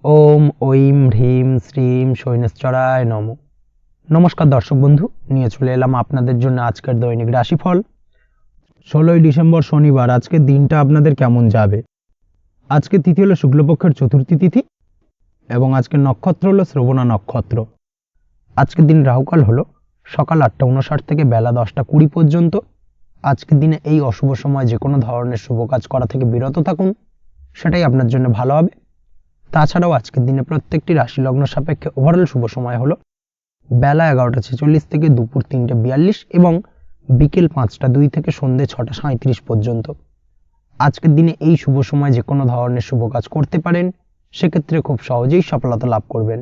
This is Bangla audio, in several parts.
ওম ঐম হ্রিম শ্রীম শৈনেশ্বরায় নম। নমস্কার দর্শক বন্ধু, নিয়ে চলে এলাম আপনাদের জন্য আজকের দৈনিক রাশিফল। 16ই ডিসেম্বর শনিবার। আজকের দিনটা আপনাদের কেমন যাবে? আজকে তিথি হলো শুক্লপক্ষের চতুর্থী তিথি এবং আজকের নক্ষত্র হলো শ্রবণা নক্ষত্র। আজকের দিন রাহুকাল হলো সকাল 8:59 থেকে বেলা 10:20 পর্যন্ত। আজকের দিনে এই অশুভ সময় যে কোনো ধরনের শুভ কাজ করা থেকে বিরত থাকুন, সেটাই আপনার জন্য ভালো হবে। তাছাড়াও আজকের দিনে প্রত্যেকটি রাশি লগ্ন সাপেক্ষে ওভারঅল শুভ সময় হলো বেলা 11:46 থেকে দুপুর 3:42 এবং বিকেল 5:02 থেকে সন্ধ্যে 6:37 পর্যন্ত। আজকের দিনে এই শুভ সময় যে কোনো ধরনের শুভ কাজ করতে পারেন, সেক্ষেত্রে খুব সহজেই সফলতা লাভ করবেন।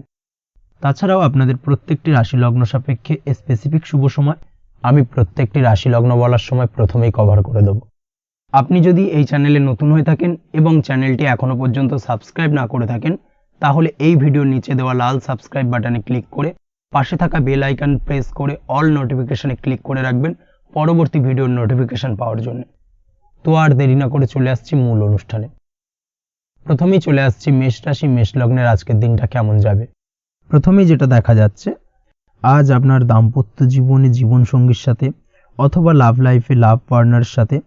তাছাড়াও আপনাদের প্রত্যেকটি রাশি লগ্ন সাপেক্ষে স্পেসিফিক শুভ সময় আমি প্রত্যেকটি রাশি লগ্ন বলার সময় প্রথমেই কভার করে দেব। আপনি যদি এই চ্যানেলে নতুন হয়ে থাকেন এবং চ্যানেলটি এখনো পর্যন্ত সাবস্ক্রাইব না করে থাকেন, তাহলে এই ভিডিওর নিচে দেওয়া লাল সাবস্ক্রাইব বাটনে ক্লিক করে পাশে থাকা বেল আইকন প্রেস করে অল নোটিফিকেশনে ক্লিক করে রাখবেন পরবর্তী ভিডিওর নোটিফিকেশন পাওয়ার জন্য। তো আর দেরি না করে চলে আসছি মূল অনুষ্ঠানে। প্রথমেই চলে আসছি মেষ রাশি, মেষ লগ্নের আজকের দিনটা কেমন যাবে। প্রথমেই যেটা দেখা যাচ্ছে, আজ আপনার দাম্পত্য জীবনে জীবনসঙ্গীর সাথে অথবা লাভ লাইফে লাভ পার্টনারের সাথে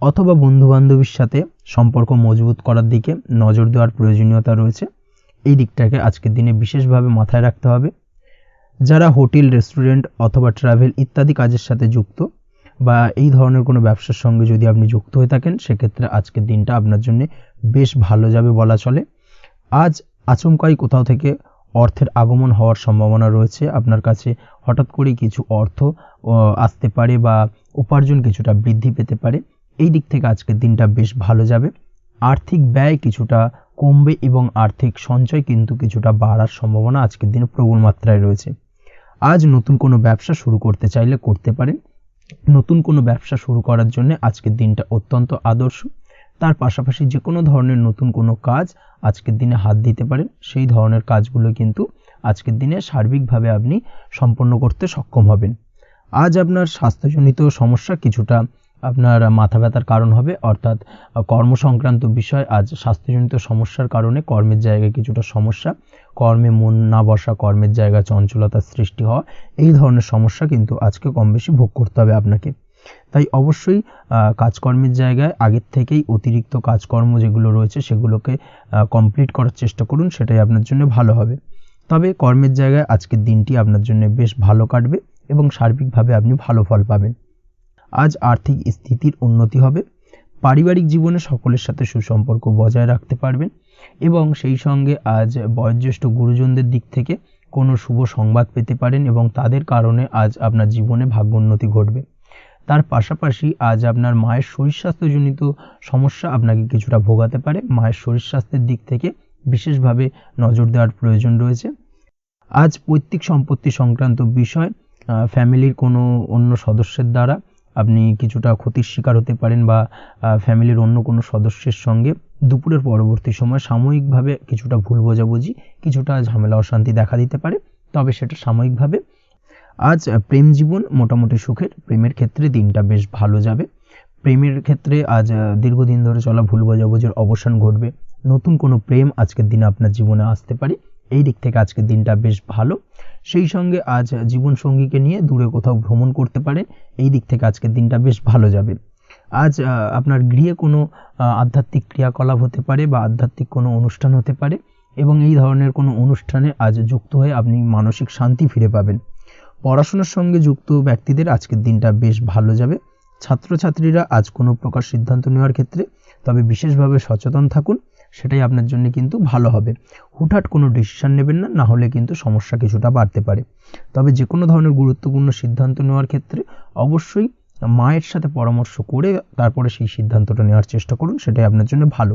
অথবা বন্ধু বান্ধবীর সাথে সম্পর্ক মজবুত করার দিকে নজর দেওয়ার প্রয়োজনীয়তা রয়েছে। এই দিকটাকে আজকের দিনে বিশেষভাবে মাথায় রাখতে হবে। যারা হোটেল, রেস্টুরেন্ট অথবা ট্রাভেল ইত্যাদি কাজের সাথে যুক্ত বা এই ধরনের কোনো ব্যবসার সঙ্গে যদি আপনি যুক্ত হয়ে থাকেন, সেক্ষেত্রে আজকের দিনটা আপনার জন্য বেশ ভালো যাবে বলা চলে। আজ আচমকাই কোথাও থেকে অর্থের আগমন হওয়ার সম্ভাবনা রয়েছে। আপনার কাছে হঠাৎ করেই কিছু অর্থ আসতে পারে বা উপার্জন কিছুটা বৃদ্ধি পেতে পারে। এই দিক থেকে আজকের দিনটা বেশ ভালো যাবে। আর্থিক ব্যয় কিছুটা কমবে এবং আর্থিক সঞ্চয় কিন্তু কিছুটা বাড়ার সম্ভাবনা আজকের দিনে প্রবল মাত্রায় রয়েছে। আজ নতুন কোনো ব্যবসা শুরু করতে চাইলে করতে পারেন। নতুন কোনো ব্যবসা শুরু করার জন্য আজকের দিনটা অত্যন্ত আদর্শ। তার পাশাপাশি যে কোনো ধরনের নতুন কোনো কাজ আজকের দিনে হাত দিতে পারেন। সেই ধরনের কাজগুলো কিন্তু আজকের দিনে সার্বিকভাবে আপনি সম্পন্ন করতে সক্ষম হবেন। আজ আপনার স্বাস্থ্যজনিত সমস্যা কিছুটা আপনার মাথা ব্যথার কারণ হবে, অর্থাৎ কর্ম সংক্রান্ত বিষয়। আজ স্বাস্থ্যজনিত সমস্যার কারণে কর্মের জায়গায় কিছুটা সমস্যা, কর্মে মন না বসা, কর্মের জায়গায় চঞ্চলতার সৃষ্টি হওয়া, এই ধরনের সমস্যা কিন্তু আজকে কম বেশি ভোগ করতে হবে আপনাকে। তাই অবশ্যই কাজকর্মের জায়গায় আগের থেকেই অতিরিক্ত কাজকর্ম যেগুলো রয়েছে সেগুলোকে কমপ্লিট করার চেষ্টা করুন, সেটাই আপনার জন্য ভালো হবে। তবে কর্মের জায়গায় আজকের দিনটি আপনার জন্য বেশ ভালো কাটবে এবং সার্বিকভাবে আপনি ভালো ফল পাবেন। আজ আর্থিক স্থিতির উন্নতি হবে। পারিবারিক জীবনে সকলের সাথে সুসম্পর্ক বজায় রাখতে পারবেন এবং সেই সঙ্গে আজ বয়োজ্যেষ্ঠ গুরুজনদের দিক থেকে কোনো শুভ সংবাদ পেতে পারেন এবং তাদের কারণে আজ আপনার জীবনে ভাগ্যোন্নতি ঘটবে। তার পাশাপাশি আজ আপনার মায়ের শরীর স্বাস্থ্যজনিত সমস্যা আপনাকে কিছুটা ভোগাতে পারে। মায়ের শরীর স্বাস্থ্যের দিক থেকে বিশেষভাবে নজর দেওয়ার প্রয়োজন রয়েছে। আজ পৈতৃক সম্পত্তি সংক্রান্ত বিষয়, ফ্যামিলির কোনো অন্য সদস্যের দ্বারা আপনি কিছুটা ক্ষতির শিকার হতে পারেন বা ফ্যামিলির অন্য কোনো সদস্যের সঙ্গে দুপুরের পরবর্তী সময় সাময়িকভাবে কিছুটা ভুল বোঝাবুঝি, কিছুটা ঝামেলা অশান্তি দেখা দিতে পারে, তবে সেটা সাময়িকভাবে। আজ প্রেম জীবন মোটামুটি সুখের। প্রেমের ক্ষেত্রে দিনটা বেশ ভালো যাবে। প্রেমের ক্ষেত্রে আজ দীর্ঘদিন ধরে চলা ভুল বোঝাবুঝির অবসান ঘটবে। নতুন কোনো প্রেম আজকের দিনে আপনার জীবনে আসতে পারে। এই দিক থেকে আজকের দিনটা বেশ ভালো। সেই সঙ্গে আজ জীবন সঙ্গীকে নিয়ে দূরে কোথাও ভ্রমণ করতে পারে। এই দিক থেকে আজকের দিনটা বেশ ভালো যাবে। আজ আপনার গৃহে কোনো আধ্যাত্মিক ক্রিয়াকলাপ হতে পারে বা আধ্যাত্মিক কোনো অনুষ্ঠান হতে পারে এবং এই ধরনের কোনো অনুষ্ঠানে আজ যুক্ত হয়ে আপনি মানসিক শান্তি ফিরে পাবেন। পড়াশোনার সঙ্গে যুক্ত ব্যক্তিদের আজকের দিনটা বেশ ভালো যাবে। ছাত্রছাত্রীরা আজ কোনো প্রকার সিদ্ধান্ত নেওয়ার ক্ষেত্রে তবে বিশেষভাবে সচেতন থাকুন, সেটাই আপনার জন্য কিন্তু ভালো হবে। হুটহাট কোনো ডিসিশন নেবেন না, না হলে কিন্তু সমস্যা কিছুটা বাড়তে পারে। তবে যে কোনো ধরনের গুরুত্বপূর্ণ সিদ্ধান্ত নেওয়ার ক্ষেত্রে অবশ্যই মায়ের সাথে পরামর্শ করে তারপরে সেই সিদ্ধান্তটা নেওয়ার চেষ্টা করুন, সেটাই আপনার জন্য ভালো।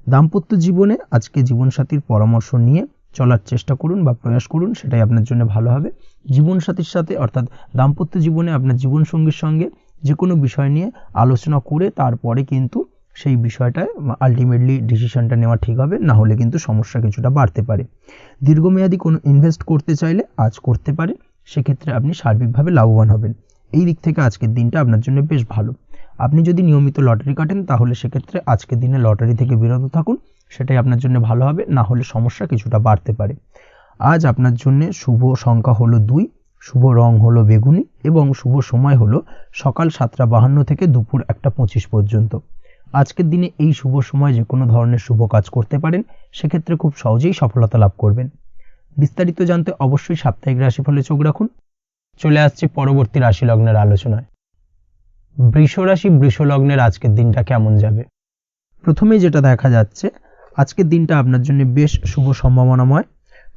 দাম্পত্য জীবনে আজকে জীবনসাথীর পরামর্শ নিয়ে চলার চেষ্টা করুন বা প্রয়াস করুন, সেটাই আপনার জন্য ভালো হবে। জীবনসাথীর সাথে অর্থাৎ দাম্পত্য জীবনে আপনার জীবনসঙ্গীর সঙ্গে যে কোনো বিষয় নিয়ে আলোচনা করে তারপরে কিন্তু সেই বিষয়টায় আলটিমেটলি ডিসিশনটা নেওয়া ঠিক হবে, না হলে কিন্তু সমস্যা কিছুটা বাড়তে পারে। দীর্ঘমেয়াদী কোনো ইনভেস্ট করতে চাইলে আজ করতে পারে, সেক্ষেত্রে আপনি সার্বিকভাবে লাভবান হবেন। এই দিক থেকে আজকের দিনটা আপনার জন্য বেশ ভালো। আপনি যদি নিয়মিত লটারি কাটেন তাহলে সেক্ষেত্রে আজকের দিনে লটারি থেকে বিরত থাকুন, সেটাই আপনার জন্য ভালো হবে, না হলে সমস্যা কিছুটা বাড়তে পারে। আজ আপনার জন্য শুভ সংখ্যা হলো 2, শুভ রং হলো বেগুনি এবং শুভ সময় হলো সকাল 7:52 থেকে দুপুর 1:25 পর্যন্ত। আজকের দিনে এই শুভ সময় যে কোনো ধরনের শুভ কাজ করতে পারেন, সেক্ষেত্রে খুব সহজেই সফলতা লাভ করবেন। বিস্তারিত জানতে অবশ্যই সাপ্তাহিক রাশিফলে চোখ রাখুন। চলে আসছে পরবর্তী রাশি লগ্নের আলোচনায়। বৃষ রাশি বৃষ লগ্নের আজকের দিনটা কেমন যাবে? প্রথমেই যেটা দেখা যাচ্ছে, আজকের দিনটা আপনার জন্য বেশ শুভ সম্ভাবনাময়।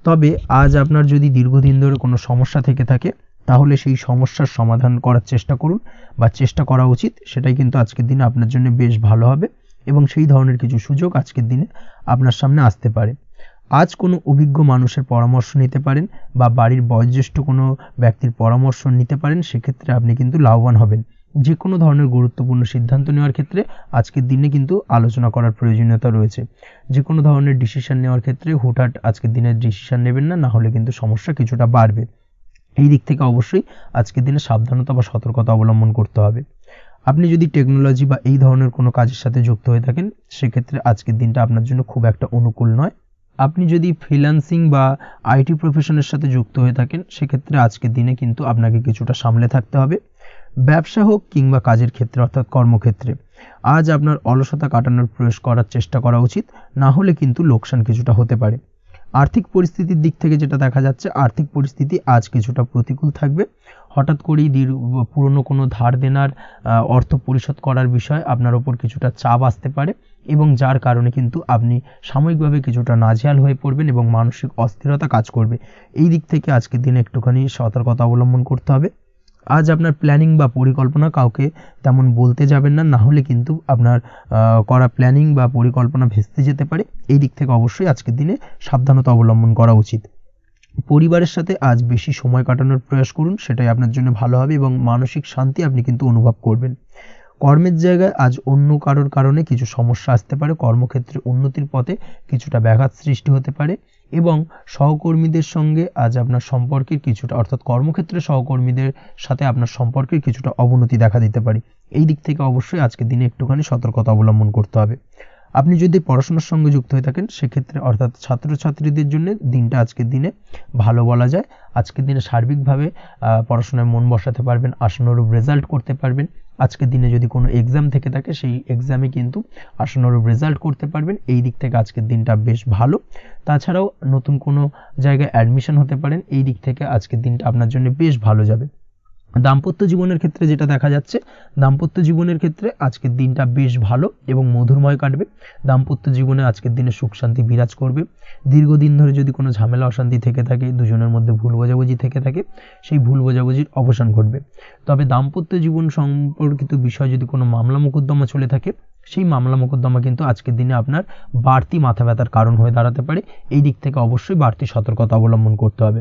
তবে আজ আপনার যদি দীর্ঘদিন ধরে কোনো সমস্যা থেকে থাকে, তাহলে সেই সমস্যার সমাধান করার চেষ্টা করুন বা চেষ্টা করা উচিত। সেটাই কিন্তু আজকের দিনে আপনার জন্য বেশ ভালো হবে এবং সেই ধরনের কিছু সুযোগ আজকের দিনে আপনার সামনে আসতে পারে। আজ কোনো অভিজ্ঞ মানুষের পরামর্শ নিতে পারেন বা বাড়ির বয়োজ্যেষ্ঠ কোনো ব্যক্তির পরামর্শ নিতে পারেন, সেক্ষেত্রে আপনি কিন্তু লাভবান হবেন। যে কোনো ধরনের গুরুত্বপূর্ণ সিদ্ধান্ত নেওয়ার ক্ষেত্রে আজকের দিনে কিন্তু আলোচনা করার প্রয়োজনীয়তা রয়েছে। যে কোনো ধরনের ডিসিশন নেওয়ার ক্ষেত্রে হুটহাট আজকের দিনে ডিসিশন নেবেন না, না হলে কিন্তু সমস্যা কিছুটা বাড়বে। এই দিক থেকে অবশ্যই আজকের দিনে সাবধানতা বা সতর্কতা অবলম্বন করতে হবে। আপনি যদি টেকনোলজি বা এই ধরনের কোনো কাজের সাথে যুক্ত হয়ে থাকেন, সেক্ষেত্রে আজকের দিনটা আপনার জন্য খুব একটা অনুকূল নয়। আপনি যদি ফ্রিল্যান্সিং বা আইটি প্রফেশনের সাথে যুক্ত হয়ে থাকেন, সেক্ষেত্রে আজকের দিনে কিন্তু আপনাকে কিছুটা সামলে থাকতে হবে। ব্যবসা হোক কিংবা কাজের ক্ষেত্রে অর্থাৎ কর্মক্ষেত্রে আজ আপনার অলসতা কাটানোর প্রয়াস করার চেষ্টা করা উচিত, না হলে কিন্তু লোকসান কিছুটা হতে পারে। আর্থিক পরিস্থিতির দিক থেকে যেটা দেখা যাচ্ছে, আর্থিক পরিস্থিতি আজ কিছুটা প্রতিকূল থাকবে। হঠাৎ করেই পুরনো কোনো ধার দেনার অর্থ পরিশোধ করার বিষয়ে আপনার ওপর কিছুটা চাপ আসতে পারে এবং যার কারণে কিন্তু আপনি সাময়িকভাবে কিছুটা নাজেহাল হয়ে পড়বেন এবং মানসিক অস্থিরতা কাজ করবে। এই দিক থেকে আজকের দিনে একটুখানি সতর্কতা অবলম্বন করতে হবে। আজ আপনার প্ল্যানিং বা পরিকল্পনা কাউকে তেমন বলতে যাবেন না, না হলে কিন্তু আপনার করা প্ল্যানিং বা পরিকল্পনা ভেস্তে যেতে পারে। এই দিক থেকে অবশ্যই আজকের দিনে সাবধানতা অবলম্বন করা উচিত। পরিবারের সাথে আজ বেশি সময় কাটানোর প্রয়াস করুন, সেটাই আপনার জন্য ভালো হবে এবং মানসিক শান্তি আপনি কিন্তু অনুভব করবেন। কর্মের জায়গায় আজ অন্য কারোর কারণে কিছু সমস্যা আসতে পারে, কর্মক্ষেত্রে উন্নতির পথে কিছুটা ব্যাঘাত সৃষ্টি হতে পারে এবং সহকর্মীদের সঙ্গে আজ আপনার সম্পর্কের কিছুটা অর্থাৎ কর্মক্ষেত্রে সহকর্মীদের সাথে আপনার সম্পর্কের কিছুটা অবনতি দেখা দিতে পারে। এই দিক থেকে অবশ্যই আজকের দিনে একটুখানি সতর্কতা অবলম্বন করতে হবে। আপনি যদি পড়াশোনার সঙ্গে যুক্ত হয়ে থাকেন, সেক্ষেত্রে অর্থাৎ ছাত্রছাত্রীদের জন্য দিনটা আজকের দিনে ভালো বলা যায়। আজকের দিনে সার্বিকভাবে পড়াশোনায় মন বসাতে পারবেন, আশানুরূপ রেজাল্ট করতে পারবেন। আজকের দিনে যদি কোনো এক্সাম থেকে থাকে, সেই এক্সামে কিন্তু আশানুরূপ রেজাল্ট করতে পারবেন। এই দিক থেকে আজকের দিনটা বেশ ভালো। তাছাড়াও নতুন কোনো জায়গায় অ্যাডমিশন হতে পারেন। এই দিক থেকে আজকের দিনটা আপনার জন্য বেশ ভালো যাবে। দাম্পত্য জীবনের ক্ষেত্রে যেটা দেখা যাচ্ছে, দাম্পত্য জীবনের ক্ষেত্রে আজকের দিনটা বেশ ভালো এবং মধুরময় কাটবে। দাম্পত্য জীবনে আজকের দিনে সুখ শান্তি বিরাজ করবে। দীর্ঘদিন ধরে যদি কোনো ঝামেলা অশান্তি থেকে থাকে, দুজনের মধ্যে ভুল বোঝাবুঝি থেকে থাকে, সেই ভুল বোঝাবুঝির অবসান ঘটবে। তবে দাম্পত্য জীবন সম্পর্কিত বিষয় যদি কোনো মামলা মোকদ্দমা চলে থাকে, সেই মামলা মোকদ্দমা কিন্তু আজকের দিনে আপনার বাড়তি মাথা ব্যথার কারণ হয়ে দাঁড়াতে পারে। এই দিক থেকে অবশ্যই বাড়তি সতর্কতা অবলম্বন করতে হবে।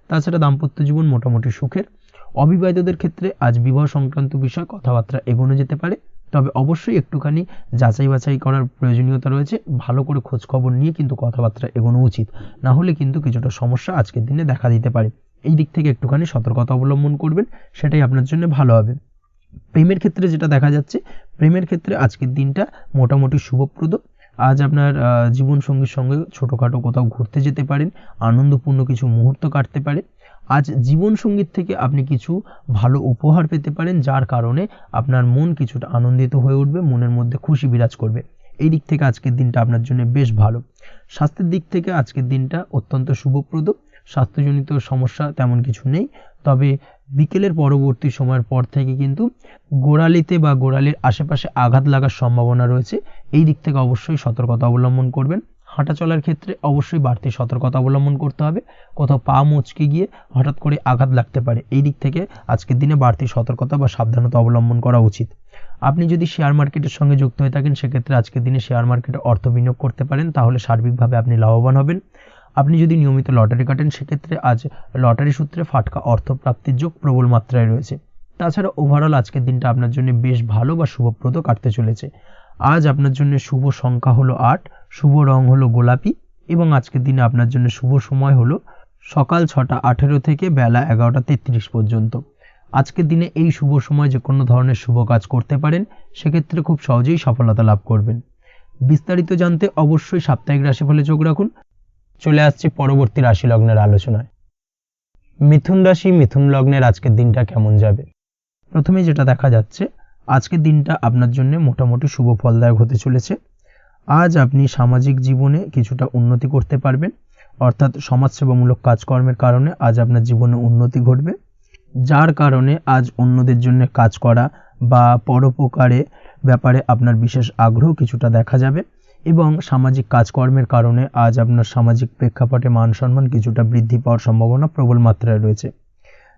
তাছাড়া দাম্পত্য জীবন মোটামুটি সুখের। অবিবাহিতদের ক্ষেত্রে আজ বিবাহ সংক্রান্ত বিষয় কথাবার্তা এগোনো যেতে পারে, তবে অবশ্যই একটুখানি যাচাই বাছাই করার প্রয়োজনীয়তা রয়েছে। ভালো করে খোঁজ খবর নিয়ে কিন্তু কথাবার্তা এগোনো উচিত, না হলে কিন্তু কিছুটা সমস্যা আজকের দিনে দেখা দিতে পারে। এই দিক থেকে একটুখানি সতর্কতা অবলম্বন করবেন, সেটাই আপনার জন্য ভালো হবে। প্রেমের ক্ষেত্রে যেটা দেখা যাচ্ছে, প্রেমের ক্ষেত্রে আজকের দিনটা মোটামুটি শুভপ্রদ। আজ আপনার জীবনসঙ্গীর সঙ্গে ছোটোখাটো কোথাও ঘুরতে যেতে পারেন, আনন্দপূর্ণ কিছু মুহূর্ত কাটতে পারে। আজ জীবনসঙ্গীর থেকে আপনি কিছু ভালো উপহার পেতে পারেন, যার কারণে আপনার মন কিছুটা আনন্দিত হয়ে উঠবে, মনের মধ্যে খুশি বিরাজ করবে। এই দিক থেকে আজকের দিনটা আপনার জন্য বেশ ভালো। স্বাস্থ্যের দিক থেকে আজকের দিনটা অত্যন্ত শুভপ্রদ। স্বাস্থ্যজনিত সমস্যা তেমন কিছু নেই, তবে বিকেলের পরবর্তী সময়ের পর থেকে কিন্তু গোড়ালিতে বা গোড়ালির আশেপাশে আঘাত লাগার সম্ভাবনা রয়েছে। এই দিক থেকে অবশ্যই সতর্কতা অবলম্বন করবেন। হাঁটা চলার ক্ষেত্রে অবশ্যই বাড়তি সতর্কতা অবলম্বন করতে হবে। কোথাও পা মচকে গিয়ে হঠাৎ করে আঘাত লাগতে পারে। এই দিক থেকে আজকের দিনে বাড়তি সতর্কতা বা সাবধানতা অবলম্বন করা উচিত। আপনি যদি শেয়ার মার্কেটের সঙ্গে যুক্ত হয়ে থাকেন, সেক্ষেত্রে আজকের দিনে শেয়ার মার্কেটে অর্থ বিনিয়োগ করতে পারেন, তাহলে সার্বিকভাবে আপনি লাভবান হবেন। আপনি যদি নিয়মিত লটারি কাটেন, সেক্ষেত্রে আজ লটারি সূত্রে ফাটকা অর্থ প্রাপ্তির যোগ প্রবল মাত্রায় রয়েছে। তাছাড়া ওভারঅল আজকের দিনটা আপনার জন্য বেশ ভালো বা শুভপ্রদ কাটতে চলেছে। আজ আপনার জন্য শুভ সংখ্যা হলো 8, শুভ রং হলো গোলাপি এবং আজকের দিনে আপনার জন্য শুভ সময় হলো সকাল 6:18 থেকে বেলা 11:33 পর্যন্ত। আজকের দিনে এই শুভ সময় যে কোনো ধরনের শুভ কাজ করতে পারেন, সেক্ষেত্রে খুব সহজেই সফলতা লাভ করবেন। বিস্তারিত জানতে অবশ্যই সাপ্তাহিক রাশিফলে চোখ রাখুন। চলে আসছি পরবর্তী রাশি লগ্নের আলোচনায়। মিথুন রাশি, মিথুন লগ্নের আজকের দিনটা কেমন যাবে? প্রথমে যেটা দেখা যাচ্ছে, আজকের দিনটা আপনার জন্য মোটামুটি শুভ ফলদায়ক হতে চলেছে। আজ আপনি সামাজিক জীবনে কিছুটা উন্নতি করতে পারবেন, অর্থাৎ সমাজসেবামূলক কাজকর্মের কারণে আজ আপনার জীবনে উন্নতি ঘটবে, যার কারণে আজ অন্যদের জন্য কাজ করা বা পরোপকারে ব্যাপারে আপনার বিশেষ আগ্রহ কিছুটা দেখা যাবে এবং সামাজিক কাজকর্মের কারণে আজ আপনার সামাজিক প্রেক্ষাপটে মান সম্মান কিছুটা বৃদ্ধি পাওয়ার সম্ভাবনা প্রবল মাত্রায় রয়েছে।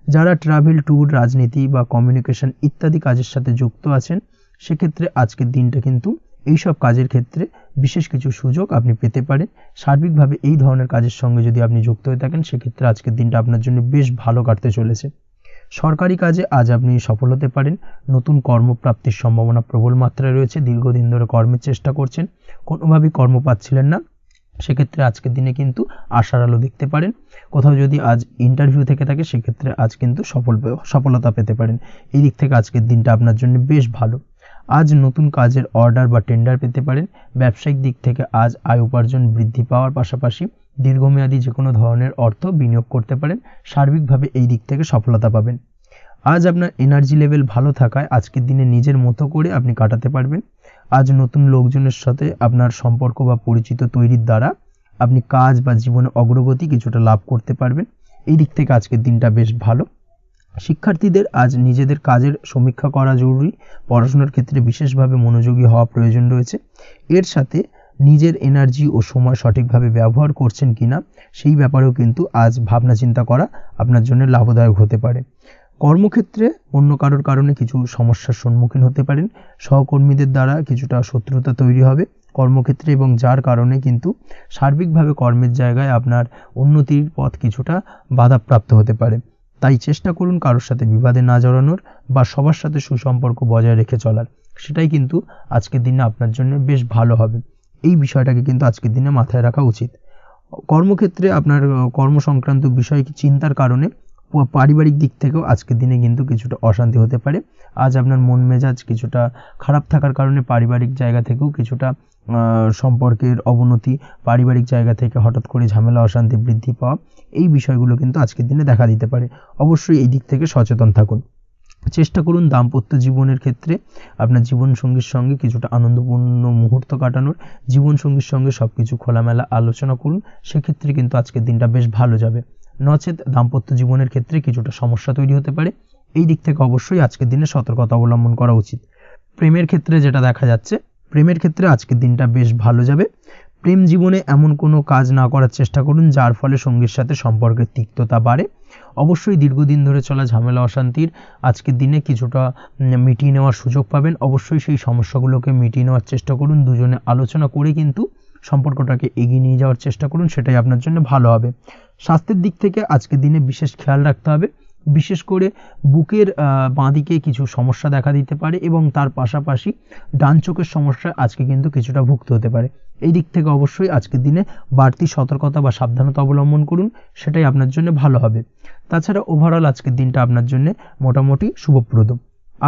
যারা ট্রাভেল, ট্যুর, রাজনীতি বা কমিউনিকেশন ইত্যাদি কাজের সাথে যুক্ত আছেন, সেক্ষেত্রে আজকের দিনটা কিন্তু এইসব কাজের ক্ষেত্রে বিশেষ কিছু সুযোগ আপনি পেতে পারেন। সার্বিকভাবে এই ধরনের কাজের সঙ্গে যদি আপনি যুক্ত হয়ে থাকেন, সেক্ষেত্রে আজকের দিনটা আপনার জন্য বেশ ভালো কাটতে চলেছে। সরকারি কাজে আজ আপনি সফল হতে পারেন। নতুন কর্মপ্রাপ্তির সম্ভাবনা প্রবল মাত্রায় রয়েছে। দীর্ঘদিন ধরে কর্মের চেষ্টা করছেন, কোনোভাবেই কর্ম পাচ্ছিলেন না, সেক্ষেত্রে আজকের দিনে কিন্তু আশার আলো দেখতে পারেন। কোথাও যদি আজ ইন্টারভিউ থেকে থাকে, সেক্ষেত্রে আজ কিন্তু সফলতা পেতে পারেন। এই দিক থেকে আজকের দিনটা আপনার জন্য বেশ ভালো। আজ নতুন কাজের অর্ডার বা টেন্ডার পেতে পারেন। ব্যবসায়িক দিক থেকে আজ আয় উপার্জন বৃদ্ধি পাওয়ার পাশাপাশি দীর্ঘমেয়াদী যে কোনো ধরনের অর্থ বিনিয়োগ করতে পারেন। সার্বিকভাবে এই দিক থেকে সফলতা পাবেন। আজ আপনার এনার্জি লেভেল ভালো থাকায় আজকের দিনে নিজের মতো করে আপনি কাটাতে পারবেন। আজ নতুন লোকজনের সাথে আপনার সম্পর্ক বা পরিচিত তৈরির দ্বারা আপনি কাজ বা জীবনে অগ্রগতি কিছুটা লাভ করতে পারবেন। এই দিক থেকে আজকের দিনটা বেশ ভালো। শিক্ষার্থীদের আজ নিজেদের কাজের সমীক্ষা করা জরুরি। পড়াশোনার ক্ষেত্রে বিশেষভাবে মনোযোগী হওয়া প্রয়োজন রয়েছে। এর সাথে নিজের এনার্জি ও সময় সঠিকভাবে ব্যবহার করছেন কিনা সেই ব্যাপারেও কিন্তু আজ ভাবনা চিন্তা করা আপনার জন্য লাভদায়ক হতে পারে। কর্মক্ষেত্রে অন্য কারোর কারণে কিছু সমস্যার সম্মুখীন হতে পারেন। সহকর্মীদের দ্বারা কিছুটা শত্রুতা তৈরি হবে কর্মক্ষেত্রে, এবং যার কারণে কিন্তু সার্বিকভাবে কর্মের জায়গায় আপনার উন্নতির পথ কিছুটা বাধাপ্রাপ্ত হতে পারে। তাই চেষ্টা করুন কারোর সাথে বিবাদে না জড়ানোর বা সবার সাথে সুসম্পর্ক বজায় রেখে চলার। সেটাই কিন্তু আজকের দিনে আপনার জন্য বেশ ভালো হবে। এই বিষয়টাকে কিন্তু আজকের দিনে মাথায় রাখা উচিত। কর্মক্ষেত্রে আপনার কর্মসংক্রান্ত বিষয় চিন্তার কারণে পারিবারিক দিক থেকেও আজকের দিনে কিন্তু কিছুটা অশান্তি হতে পারে। আজ আপনার মন মেজাজ কিছুটা খারাপ থাকার কারণে পারিবারিক জায়গা থেকেও কিছুটা সম্পর্কের অবনতি, পারিবারিক জায়গা থেকে হঠাৎ করে ঝামেলা অশান্তি বৃদ্ধি পাওয়া, এই বিষয়গুলো কিন্তু আজকের দিনে দেখা দিতে পারে। অবশ্যই এই দিক থেকে সচেতন থাকুন। চেষ্টা করুন দাম্পত্য জীবনের ক্ষেত্রে আপনার জীবনসঙ্গীর সঙ্গে কিছুটা আনন্দপূর্ণ মুহূর্ত কাটানোর। জীবনসঙ্গীর সঙ্গে সব কিছু খোলামেলা আলোচনা করুন, সেক্ষেত্রে কিন্তু আজকের দিনটা বেশ ভালো যাবে। নচেত দাম্পত্য জীবনের ক্ষেত্রে কিছুটা সমস্যা তৈরি হতে পারে। এই দিক থেকে অবশ্যই আজকের দিনে সতর্কতা অবলম্বন করা উচিত। প্রেমের ক্ষেত্রে যেটা দেখা যাচ্ছে, প্রেমের ক্ষেত্রে আজকের দিনটা বেশ ভালো যাবে। প্রেম জীবনে এমন কোনো কাজ না করার চেষ্টা করুন যার ফলে সঙ্গীর সাথে সম্পর্কের তিক্ততা বাড়ে। অবশ্যই দীর্ঘদিন ধরে চলা ঝামেলা অশান্তির আজকের দিনে কিছুটা মিটিয়ে নেওয়ার সুযোগ পাবেন। অবশ্যই সেই সমস্যাগুলোকে মিটিয়ে নেওয়ার চেষ্টা করুন। দুজনে আলোচনা করে কিন্তু সম্পর্কটাকে এগিয়ে নিয়ে যাওয়ার চেষ্টা করুন, সেটাই আপনার জন্য ভালো হবে। স্বাস্থ্যের দিক থেকে আজকের দিনে বিশেষ খেয়াল রাখতে হবে। বিশেষ করে বুকের বাঁদিকে কিছু সমস্যা দেখা দিতে পারে এবং তার পাশাপাশি ডান চোখের সমস্যা আজকে কিন্তু কিছুটা ভুগতে হতে পারে। এই দিক থেকে অবশ্যই আজকের দিনে বাড়তি সতর্কতা বা সাবধানতা অবলম্বন করুন, সেটাই আপনার জন্য ভালো হবে। তাছাড়া ওভারঅল আজকের দিনটা আপনার জন্য মোটামুটি শুভপ্রদ।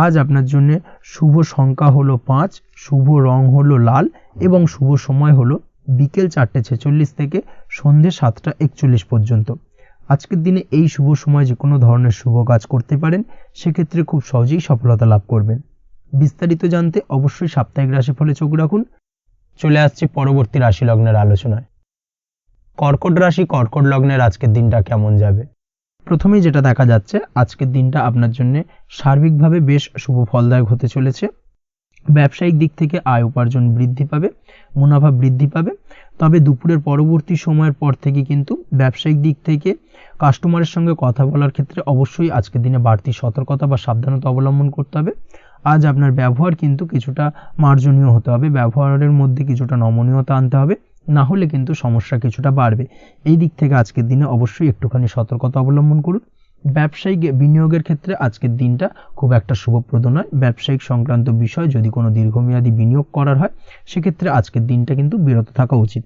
আজ আপনার জন্য শুভ সংখ্যা হলো 5, শুভ রং হলো লাল এবং শুভ সময় হলো বিকেল 4:46 থেকে সন্ধ্যে 7:41 পর্যন্ত। আজকের দিনে এই শুভ সময় যে কোনো ধরনের শুভ কাজ করতে পারেন, সেক্ষেত্রে খুব সহজেই সফলতা লাভ করবেন। বিস্তারিত জানতে অবশ্যই সাপ্তাহিক রাশিফলে চোখ রাখুন। চলে আসছি পরবর্তী রাশি লগ্নের আলোচনায়। কর্কট রাশি, কর্কট লগ্নের আজকের দিনটা কেমন যাবে? প্রথমেই যেটা দেখা যাচ্ছে, আজকের দিনটা আপনার জন্য সার্বিকভাবে বেশ শুভ ফলদায়ক হতে চলেছে। ব্যবসায়িক দিক থেকে আয় উপার্জন বৃদ্ধি পাবে, মুনাফা বৃদ্ধি পাবে। তবে দুপুরের পরবর্তী সময়ের পর থেকে কিন্তু ব্যবসায়িক দিক থেকে কাস্টমারের সঙ্গে কথা বলার ক্ষেত্রে অবশ্যই আজকের দিনে বাড়তি সতর্কতা বা সাবধানতা অবলম্বন করতে হবে। আজ আপনার ব্যবহার কিন্তু কিছুটা মার্জনীয় হতে হবে, ব্যবহারের মধ্যে কিছুটা নমনীয়তা আনতে হবে, না হলে কিন্তু সমস্যা কিছুটা বাড়বে। এই দিক থেকে আজকের দিনে অবশ্যই একটুখানি সতর্কতা অবলম্বন করুন। ব্যবসায়িক বিনিয়োগের ক্ষেত্রে আজকের দিনটা খুব একটা শুভপ্রদ নয়। ব্যবসায়িক সংক্রান্ত বিষয় যদি কোনো দীর্ঘমেয়াদী বিনিয়োগ করার হয়, সেক্ষেত্রে আজকের দিনটা কিন্তু বিরত থাকা উচিত।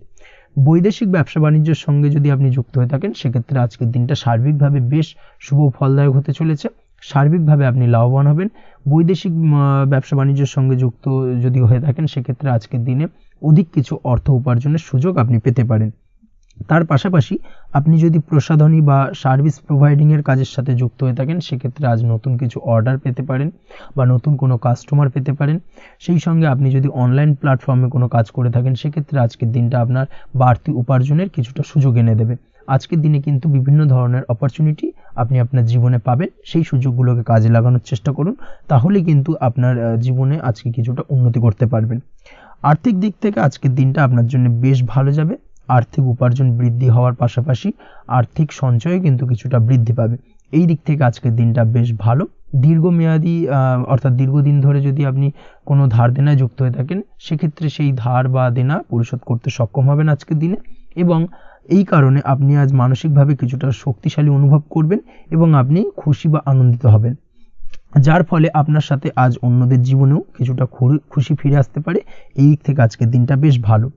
বৈদেশিক ব্যবসা বাণিজ্যের সঙ্গে যদি আপনি যুক্ত হয়ে থাকেন, সেক্ষেত্রে আজকের দিনটা সার্বিকভাবে বেশ শুভ ফলদায়ক হতে চলেছে। সার্বিকভাবে আপনি লাভবান হবেন। বৈদেশিক ব্যবসা বাণিজ্যের সঙ্গে যুক্ত যদি হয়ে থাকেন, সেক্ষেত্রে আজকের দিনে অধিক কিছু অর্থ উপার্জনের সুযোগ আপনি পেতে পারেন। তার পাশাপাশি আপনি যদি প্রসাধনী বা সার্ভিস প্রোভাইডিংয়ের কাজের সাথে যুক্ত হয়ে থাকেন, সেক্ষেত্রে আজ নতুন কিছু অর্ডার পেতে পারেন বা নতুন কোনো কাস্টমার পেতে পারেন। সেই সঙ্গে আপনি যদি অনলাইন প্ল্যাটফর্মে কোনো কাজ করে থাকেন, সেক্ষেত্রে আজকের দিনটা আপনার বাড়তি উপার্জনের কিছুটা সুযোগ এনে দেবে। আজকের দিনে কিন্তু বিভিন্ন ধরনের অপরচুনিটি আপনি আপনার জীবনে পাবেন, সেই সুযোগগুলোকে কাজে লাগানোর চেষ্টা করুন, তাহলে কিন্তু আপনার জীবনে আজকে কিছুটা উন্নতি করতে পারবেন। আর্থিক দিক থেকে আজকের দিনটা আপনার জন্য বেশ ভালো যাবে। আর্থিক উপার্জন বৃদ্ধি হওয়ার পাশাপাশি আর্থিক সঞ্চয় কিন্তু কিছুটা বৃদ্ধি পাবে। এই দিক থেকে আজকের দিনটা বেশ ভালো। দীর্ঘমেয়াদী অর্থাৎ দীর্ঘদিন ধরে যদি আপনি কোনো ধার দেনায় যুক্ত হয়ে থাকেন, সেক্ষেত্রে সেই ধার বা দেনা পরিশোধ করতে সক্ষম হবেন আজকের দিনে, এবং এই কারণে আপনি আজ মানসিকভাবে কিছুটা শক্তিশালী অনুভব করবেন এবং আপনি খুশি বা আনন্দিত হবেন, যার ফলে আপনার সাথে আজ অন্যদের জীবনেও কিছুটা খুশি ফিরে আসতে পারে। এই দিক থেকে আজকের দিনটা বেশ ভালো।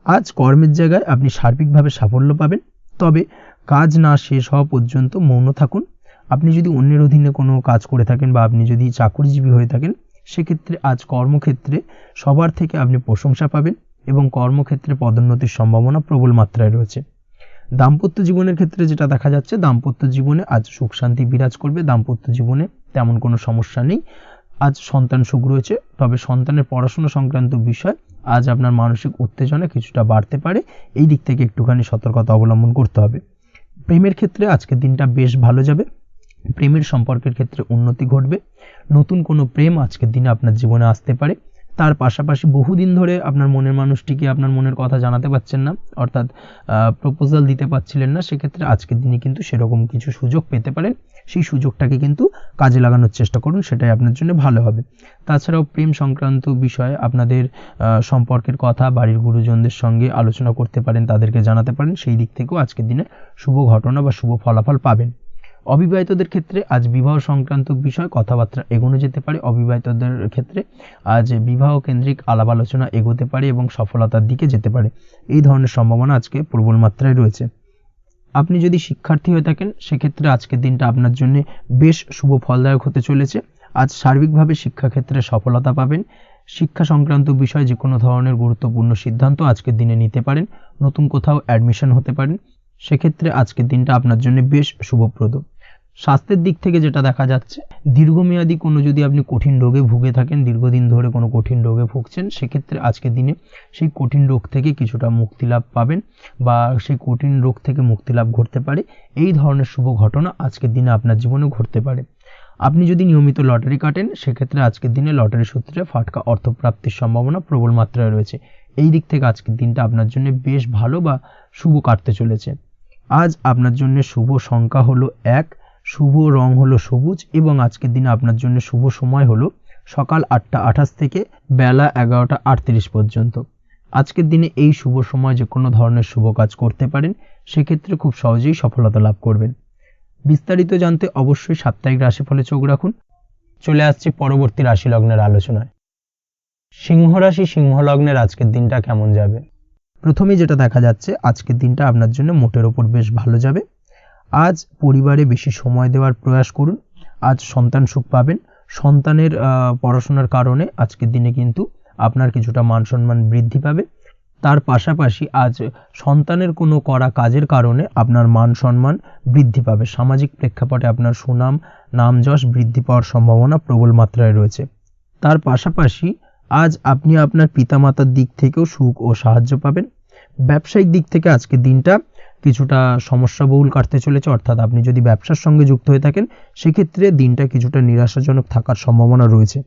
আজ কর্মের জায়গায় আপনি সার্বিকভাবে সাফল্য পাবেন, তবে কাজ না শেষ হওয়া পর্যন্ত মৌন থাকুন। আপনি যদি অন্যের অধীনে কোনো কাজ করে থাকেন বা আপনি যদি চাকরিজীবী হয়ে থাকেন, সেক্ষেত্রে আজ কর্মক্ষেত্রে সবার থেকে আপনি প্রশংসা পাবেন এবং কর্মক্ষেত্রে পদোন্নতির সম্ভাবনা প্রবল মাত্রায় রয়েছে। দাম্পত্য জীবনের ক্ষেত্রে যেটা দেখা যাচ্ছে, দাম্পত্য জীবনে আজ সুখ শান্তি বিরাজ করবে। দাম্পত্য জীবনে তেমন কোনো সমস্যা নেই। আজ সন্তান সুখ রয়েছে, তবে সন্তানের পড়াশোনা সংক্রান্ত বিষয় আজ আপনার মানসিক উত্তেজনা কিছুটা বাড়তে পারে। এই দিক থেকে একটুখানি সতর্কতা অবলম্বন করতে হবে। প্রেমের ক্ষেত্রে আজকের দিনটা বেশ ভালো যাবে। প্রেমের সম্পর্কের ক্ষেত্রে উন্নতি ঘটবে। নতুন কোনো প্রেম আজকের দিনে আপনার জীবনে আসতে পারে। তার পাশাপাশি বহুদিন ধরে আপনার মনের মানুষটিকে আপনার মনের কথা জানাতে পারছেন না, অর্থাৎ প্রপোজাল দিতে পারছিলেন না, সেক্ষেত্রে আজকের দিনে কিন্তু সেরকম কিছু সুযোগ পেতে পারেন। সেই সুযোগটাকে কিন্তু কাজে লাগানোর চেষ্টা করুন, সেটাই আপনার জন্য ভালো হবে। তাছাড়াও প্রেম সংক্রান্ত বিষয়ে আপনাদের সম্পর্কের কথা বাড়ির গুরুজনদের সঙ্গে আলোচনা করতে পারেন, তাদেরকে জানাতে পারেন। সেই দিক থেকেও আজকের দিনে শুভ ঘটনা বা শুভ ফলাফল পাবেন। অবিবাহিতদের ক্ষেত্রে আজ বিবাহ সংক্রান্ত বিষয় কথাবার্তা এগোনো যেতে পারে। অবিবাহিতদের ক্ষেত্রে আজ বিবাহ কেন্দ্রিক আলাপ আলোচনা এগোতে পারে এবং সফলতার দিকে যেতে পারে। এই ধরনের সম্ভাবনা আজকে প্রবল মাত্রায় রয়েছে। আপনি যদি শিক্ষার্থী হয়ে থাকেন, সেক্ষেত্রে আজকের দিনটা আপনার জন্য বেশ শুভ ফলদায়ক হতে চলেছে। আজ সার্বিকভাবে শিক্ষাক্ষেত্রে সফলতা পাবেন। শিক্ষা সংক্রান্ত বিষয় যে কোনো ধরনের গুরুত্বপূর্ণ সিদ্ধান্ত আজকের দিনে নিতে পারেন। নতুন কোথাও অ্যাডমিশন হতে পারেন, সেক্ষেত্রে আজকের দিনটা আপনার জন্য বেশ শুভপ্রদ। স্বাস্থ্যের দিক থেকে যেটা দেখা যাচ্ছে, দীর্ঘমেয়াদী কোনো যদি আপনি কঠিন রোগে ভুগে থাকেন, দীর্ঘদিন ধরে কোনো কঠিন রোগে ভুগছেন, সেক্ষেত্রে আজকের দিনে সেই কঠিন রোগ থেকে কিছুটা মুক্তি লাভ পাবেন বা সেই কঠিন রোগ থেকে মুক্তি লাভ ঘটতে পারে। এই ধরনের শুভ ঘটনা আজকের দিনে আপনার জীবনে ঘটতে পারে। আপনি যদি নিয়মিত লটারি কাটেন, সেক্ষেত্রে আজকের দিনে লটারি সূত্রে ফাটকা অর্থপ্রাপ্তির সম্ভাবনা প্রবল মাত্রায় রয়েছে। এই দিক থেকে আজকের দিনটা আপনার জন্য বেশ ভালো বা শুভ কাটতে চলেছে। আজ আপনার জন্য শুভ সংখ্যা হলো 1, শুভ রং হলো সবুজ এবং আজকের দিনে আপনার জন্য শুভ সময় হলো সকাল 8টা 28 থেকে বেলা 11টা 38 পর্যন্ত। আজকের দিনে এই শুভ সময় যে কোনো ধরনের শুভ কাজ করতে পারেন, সেক্ষেত্রে খুব সহজেই সফলতা লাভ করবেন। বিস্তারিত জানতে অবশ্যই সাপ্তাহিক রাশিফলে চোখ রাখুন। চলে আসছে পরবর্তী রাশি লগ্নের আলোচনায়। সিংহ রাশি সিংহ লগ্নের আজকের দিনটা কেমন যাবে? প্রথমেই যেটা দেখা যাচ্ছে, আজকের দিনটা আপনার জন্য মোটের ওপর বেশ ভালো যাবে। আজ পরিবারে বেশি সময় দেওয়ার প্রয়াস করুন। আজ সন্তান সুখ পাবেন। সন্তানের পড়াশোনার কারণে আজকের দিনে কিন্তু আপনার কিছুটা মান সম্মান বৃদ্ধি পাবে। তার পাশাপাশি আজ সন্তানের কোনো করা কাজের কারণে আপনার মান সম্মান বৃদ্ধি পাবে। সামাজিক প্রেক্ষাপটে আপনার সুনাম নাম যশ বৃদ্ধি পাওয়ার সম্ভাবনা প্রবল মাত্রায় রয়েছে। তার পাশাপাশি আজ আপনি আপনার পিতামাতার দিক থেকেও সুখ ও সাহায্য পাবেন। ব্যবসায়িক দিক থেকে আজকের দিনটা কিছুটা সমস্যাবহুল কাটতে চলেছে, অর্থাৎ আপনি যদি ব্যবসার সঙ্গে যুক্ত হয়ে থাকেন, সেক্ষেত্রে দিনটা কিছুটা নিরাশাজনক থাকার সম্ভাবনা রয়েছে।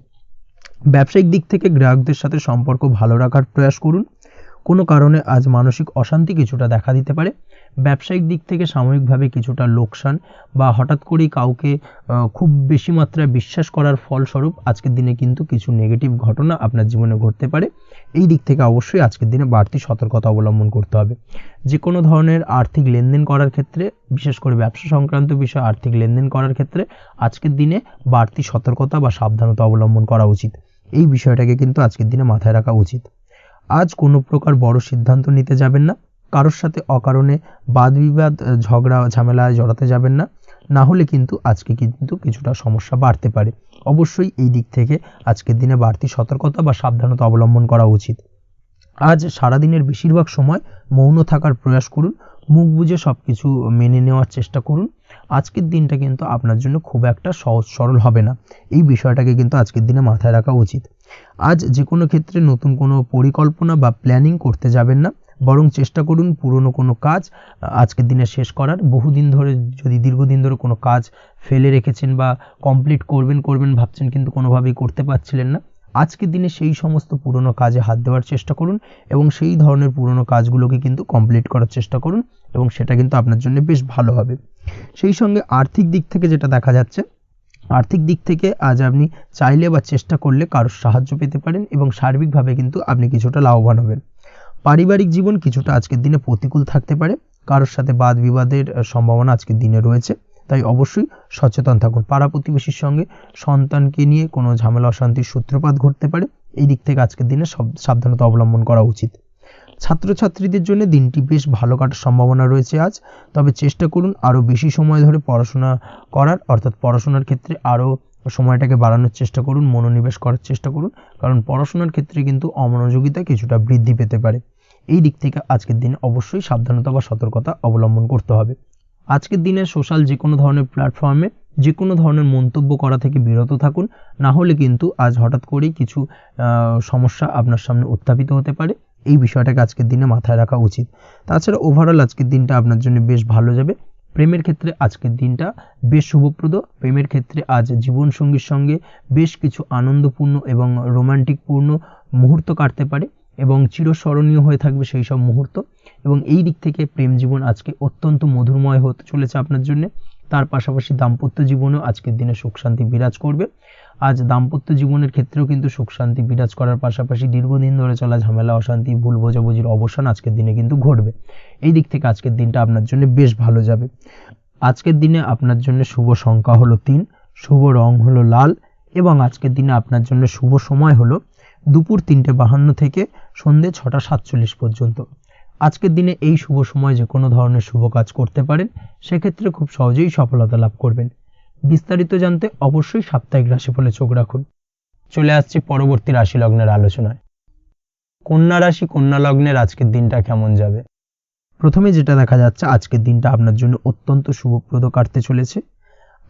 ব্যবসায়িক দিক থেকে গ্রাহকদের সাথে সম্পর্ক ভালো রাখার প্রয়াস করুন। কোনো কারণে আজ মানসিক অশান্তি কিছুটা দেখা দিতে পারে। ব্যবসায়িক দিক থেকে সাময়িকভাবে কিছুটা লোকসান বা হঠাৎ করেই কাউকে খুব বেশি মাত্রায় বিশ্বাস করার ফলস্বরূপ আজকের দিনে কিন্তু কিছু নেগেটিভ ঘটনা আপনার জীবনে ঘটতে পারে। এই দিক থেকে অবশ্যই আজকের দিনে বাড়তি সতর্কতা অবলম্বন করতে হবে। যে কোনো ধরনের আর্থিক লেনদেন করার ক্ষেত্রে, বিশেষ করে ব্যবসা সংক্রান্ত বিষয়ে আর্থিক লেনদেন করার ক্ষেত্রে আজকের দিনে বাড়তি সতর্কতা বা সাবধানতা অবলম্বন করা উচিত। এই বিষয়টাকে কিন্তু আজকের দিনে মাথায় রাখা উচিত। আজ কোনো প্রকার বড় সিদ্ধান্ত নিতে যাবেন না। কারোর সাথে অকারণে বাদ বিবাদ ঝগড়া ঝামেলায় জড়াতে যাবেন না, না হলে কিন্তু আজকে কিন্তু কিছুটা সমস্যা বাড়তে পারে। অবশ্যই এই দিক থেকে আজকের দিনে বাড়তি সতর্কতা বা সাবধানতা অবলম্বন করা উচিত। আজ সারাদিনের বেশিরভাগ সময় মৌন থাকার প্রয়াস করুন, মুখ বুজে সব কিছু মেনে নেওয়ার চেষ্টা করুন। আজকের দিনটা কিন্তু আপনার জন্য খুব একটা সহজ সরল হবে না, এই বিষয়টাকে কিন্তু আজকের দিনে মাথায় রাখা উচিত। আজ যে কোনো ক্ষেত্রে নতুন কোনো পরিকল্পনা বা প্ল্যানিং করতে যাবেন না, বরং চেষ্টা করুন পুরনো কোনো কাজ আজকের দিনে শেষ করার। বহুদিন ধরে যদি দীর্ঘদিন ধরে কোনো কাজ ফেলে রেখেছেন বা কমপ্লিট করবেন ভাবছেন কিন্তু কোনোভাবেই করতে পারছিলেন না, আজকের দিনে সেই সমস্ত পুরনো কাজে হাত দেওয়ার চেষ্টা করুন এবং সেই ধরনের পুরনো কাজগুলোকে কিন্তু কমপ্লিট করার চেষ্টা করুন এবং সেটা কিন্তু আপনার জন্য বেশ ভালো হবে। সেই সঙ্গে আর্থিক দিক থেকে যেটা দেখা যাচ্ছে, আর্থিক দিক থেকে আজ আপনি চাইলে বা চেষ্টা করলে কারোর সাহায্য পেতে পারেন এবং সার্বিকভাবে কিন্তু আপনি কিছুটা লাভবান হবেন। পারিবারিক জীবন কিছুটা আজকের দিনে প্রতিকূল থাকতে পারে, কারোর সাথে বাদ বিবাদের সম্ভাবনা আজকের দিনে রয়েছে, তাই অবশ্যই সচেতন থাকুন। পাড়া প্রতিবেশীর সঙ্গে সন্তানকে নিয়ে কোনো ঝামেলা অশান্তির সূত্রপাত ঘটতে পারে, এই দিক থেকে আজকের দিনে সাবধানতা অবলম্বন করা উচিত। ছাত্রছাত্রীদের জন্য দিনটি বেশ ভালো কাটার সম্ভাবনা রয়েছে আজ, তবে চেষ্টা করুন আরও বেশি সময় ধরে পড়াশোনা করার, অর্থাৎ পড়াশোনার ক্ষেত্রে আরও সময়টাকে বাড়ানোর চেষ্টা করুন, মনোনিবেশ করার চেষ্টা করুন, কারণ পড়াশোনার ক্ষেত্রে কিন্তু অমনোযোগিতা কিছুটা বৃদ্ধি পেতে পারে। এই দিক থেকে আজকের দিনে অবশ্যই সাবধানতা বা সতর্কতা অবলম্বন করতে হবে। আজকের দিনে সোশ্যাল যে কোনো ধরনের প্ল্যাটফর্মে যে কোনো ধরনের মন্তব্য করা থেকে বিরত থাকুন, না হলে কিন্তু আজ হঠাৎ করেই কিছু সমস্যা আপনার সামনে উত্থাপিত হতে পারে, এই বিষয়টাকে আজকের দিনে মাথায় রাখা উচিত। তাছাড়া ওভারঅল আজকের দিনটা আপনার জন্য বেশ ভালো যাবে। প্রেমের ক্ষেত্রে আজকের দিনটা বেশ শুভপ্রদ। প্রেমের ক্ষেত্রে আজ জীবনসঙ্গীর সঙ্গে বেশ কিছু আনন্দপূর্ণ এবং রোমান্টিকপূর্ণ মুহূর্ত কাটতে পারে এবং চিরস্মরণীয় হয়ে থাকবে সেই সব মুহূর্ত, এবং এই দিক থেকে প্রেম জীবন আজকে অত্যন্ত মধুরময় হতে চলেছে আপনার জন্য। তার পাশাপাশি দাম্পত্য জীবনেও আজকের দিনে সুখ শান্তি বিরাজ করবে। আজ দাম্পত্য জীবনের ক্ষেত্রেও কিন্তু সুখ শান্তি বিরাজ করার পাশাপাশি দীর্ঘদিন ধরে চলা ঝামেলা অশান্তি ভুল বোঝাবুঝির অবসান আজকের দিনে কিন্তু ঘটবে। এই দিক থেকে আজকের দিনটা আপনার জন্য বেশ ভালো যাবে। আজকের দিনে আপনার জন্য শুভ সংখ্যা হলো 3, শুভ রং হলো লাল এবং আজকের দিনে আপনার জন্য শুভ সময় হলো দুপুর 3:52 থেকে সন্ধ্যে 6:47 পর্যন্ত। আজকের দিনে এই শুভ সময় যে কোনো ধরনের শুভ কাজ করতে পারেন, সেক্ষেত্রে খুব সহজেই সফলতা লাভ করবেন। বিস্তারিত জানতে অবশ্যই সাপ্তাহিক রাশিফলে চোখ রাখুন। চলে আসছি পরবর্তী রাশি লগ্নের আলোচনায়। কন্যা রাশি, কন্যা লগ্নের আজকের দিনটা কেমন যাবে? প্রথমে যেটা দেখা যাচ্ছে, আজকের দিনটা আপনার জন্য অত্যন্ত শুভপ্রদ কাটতে চলেছে।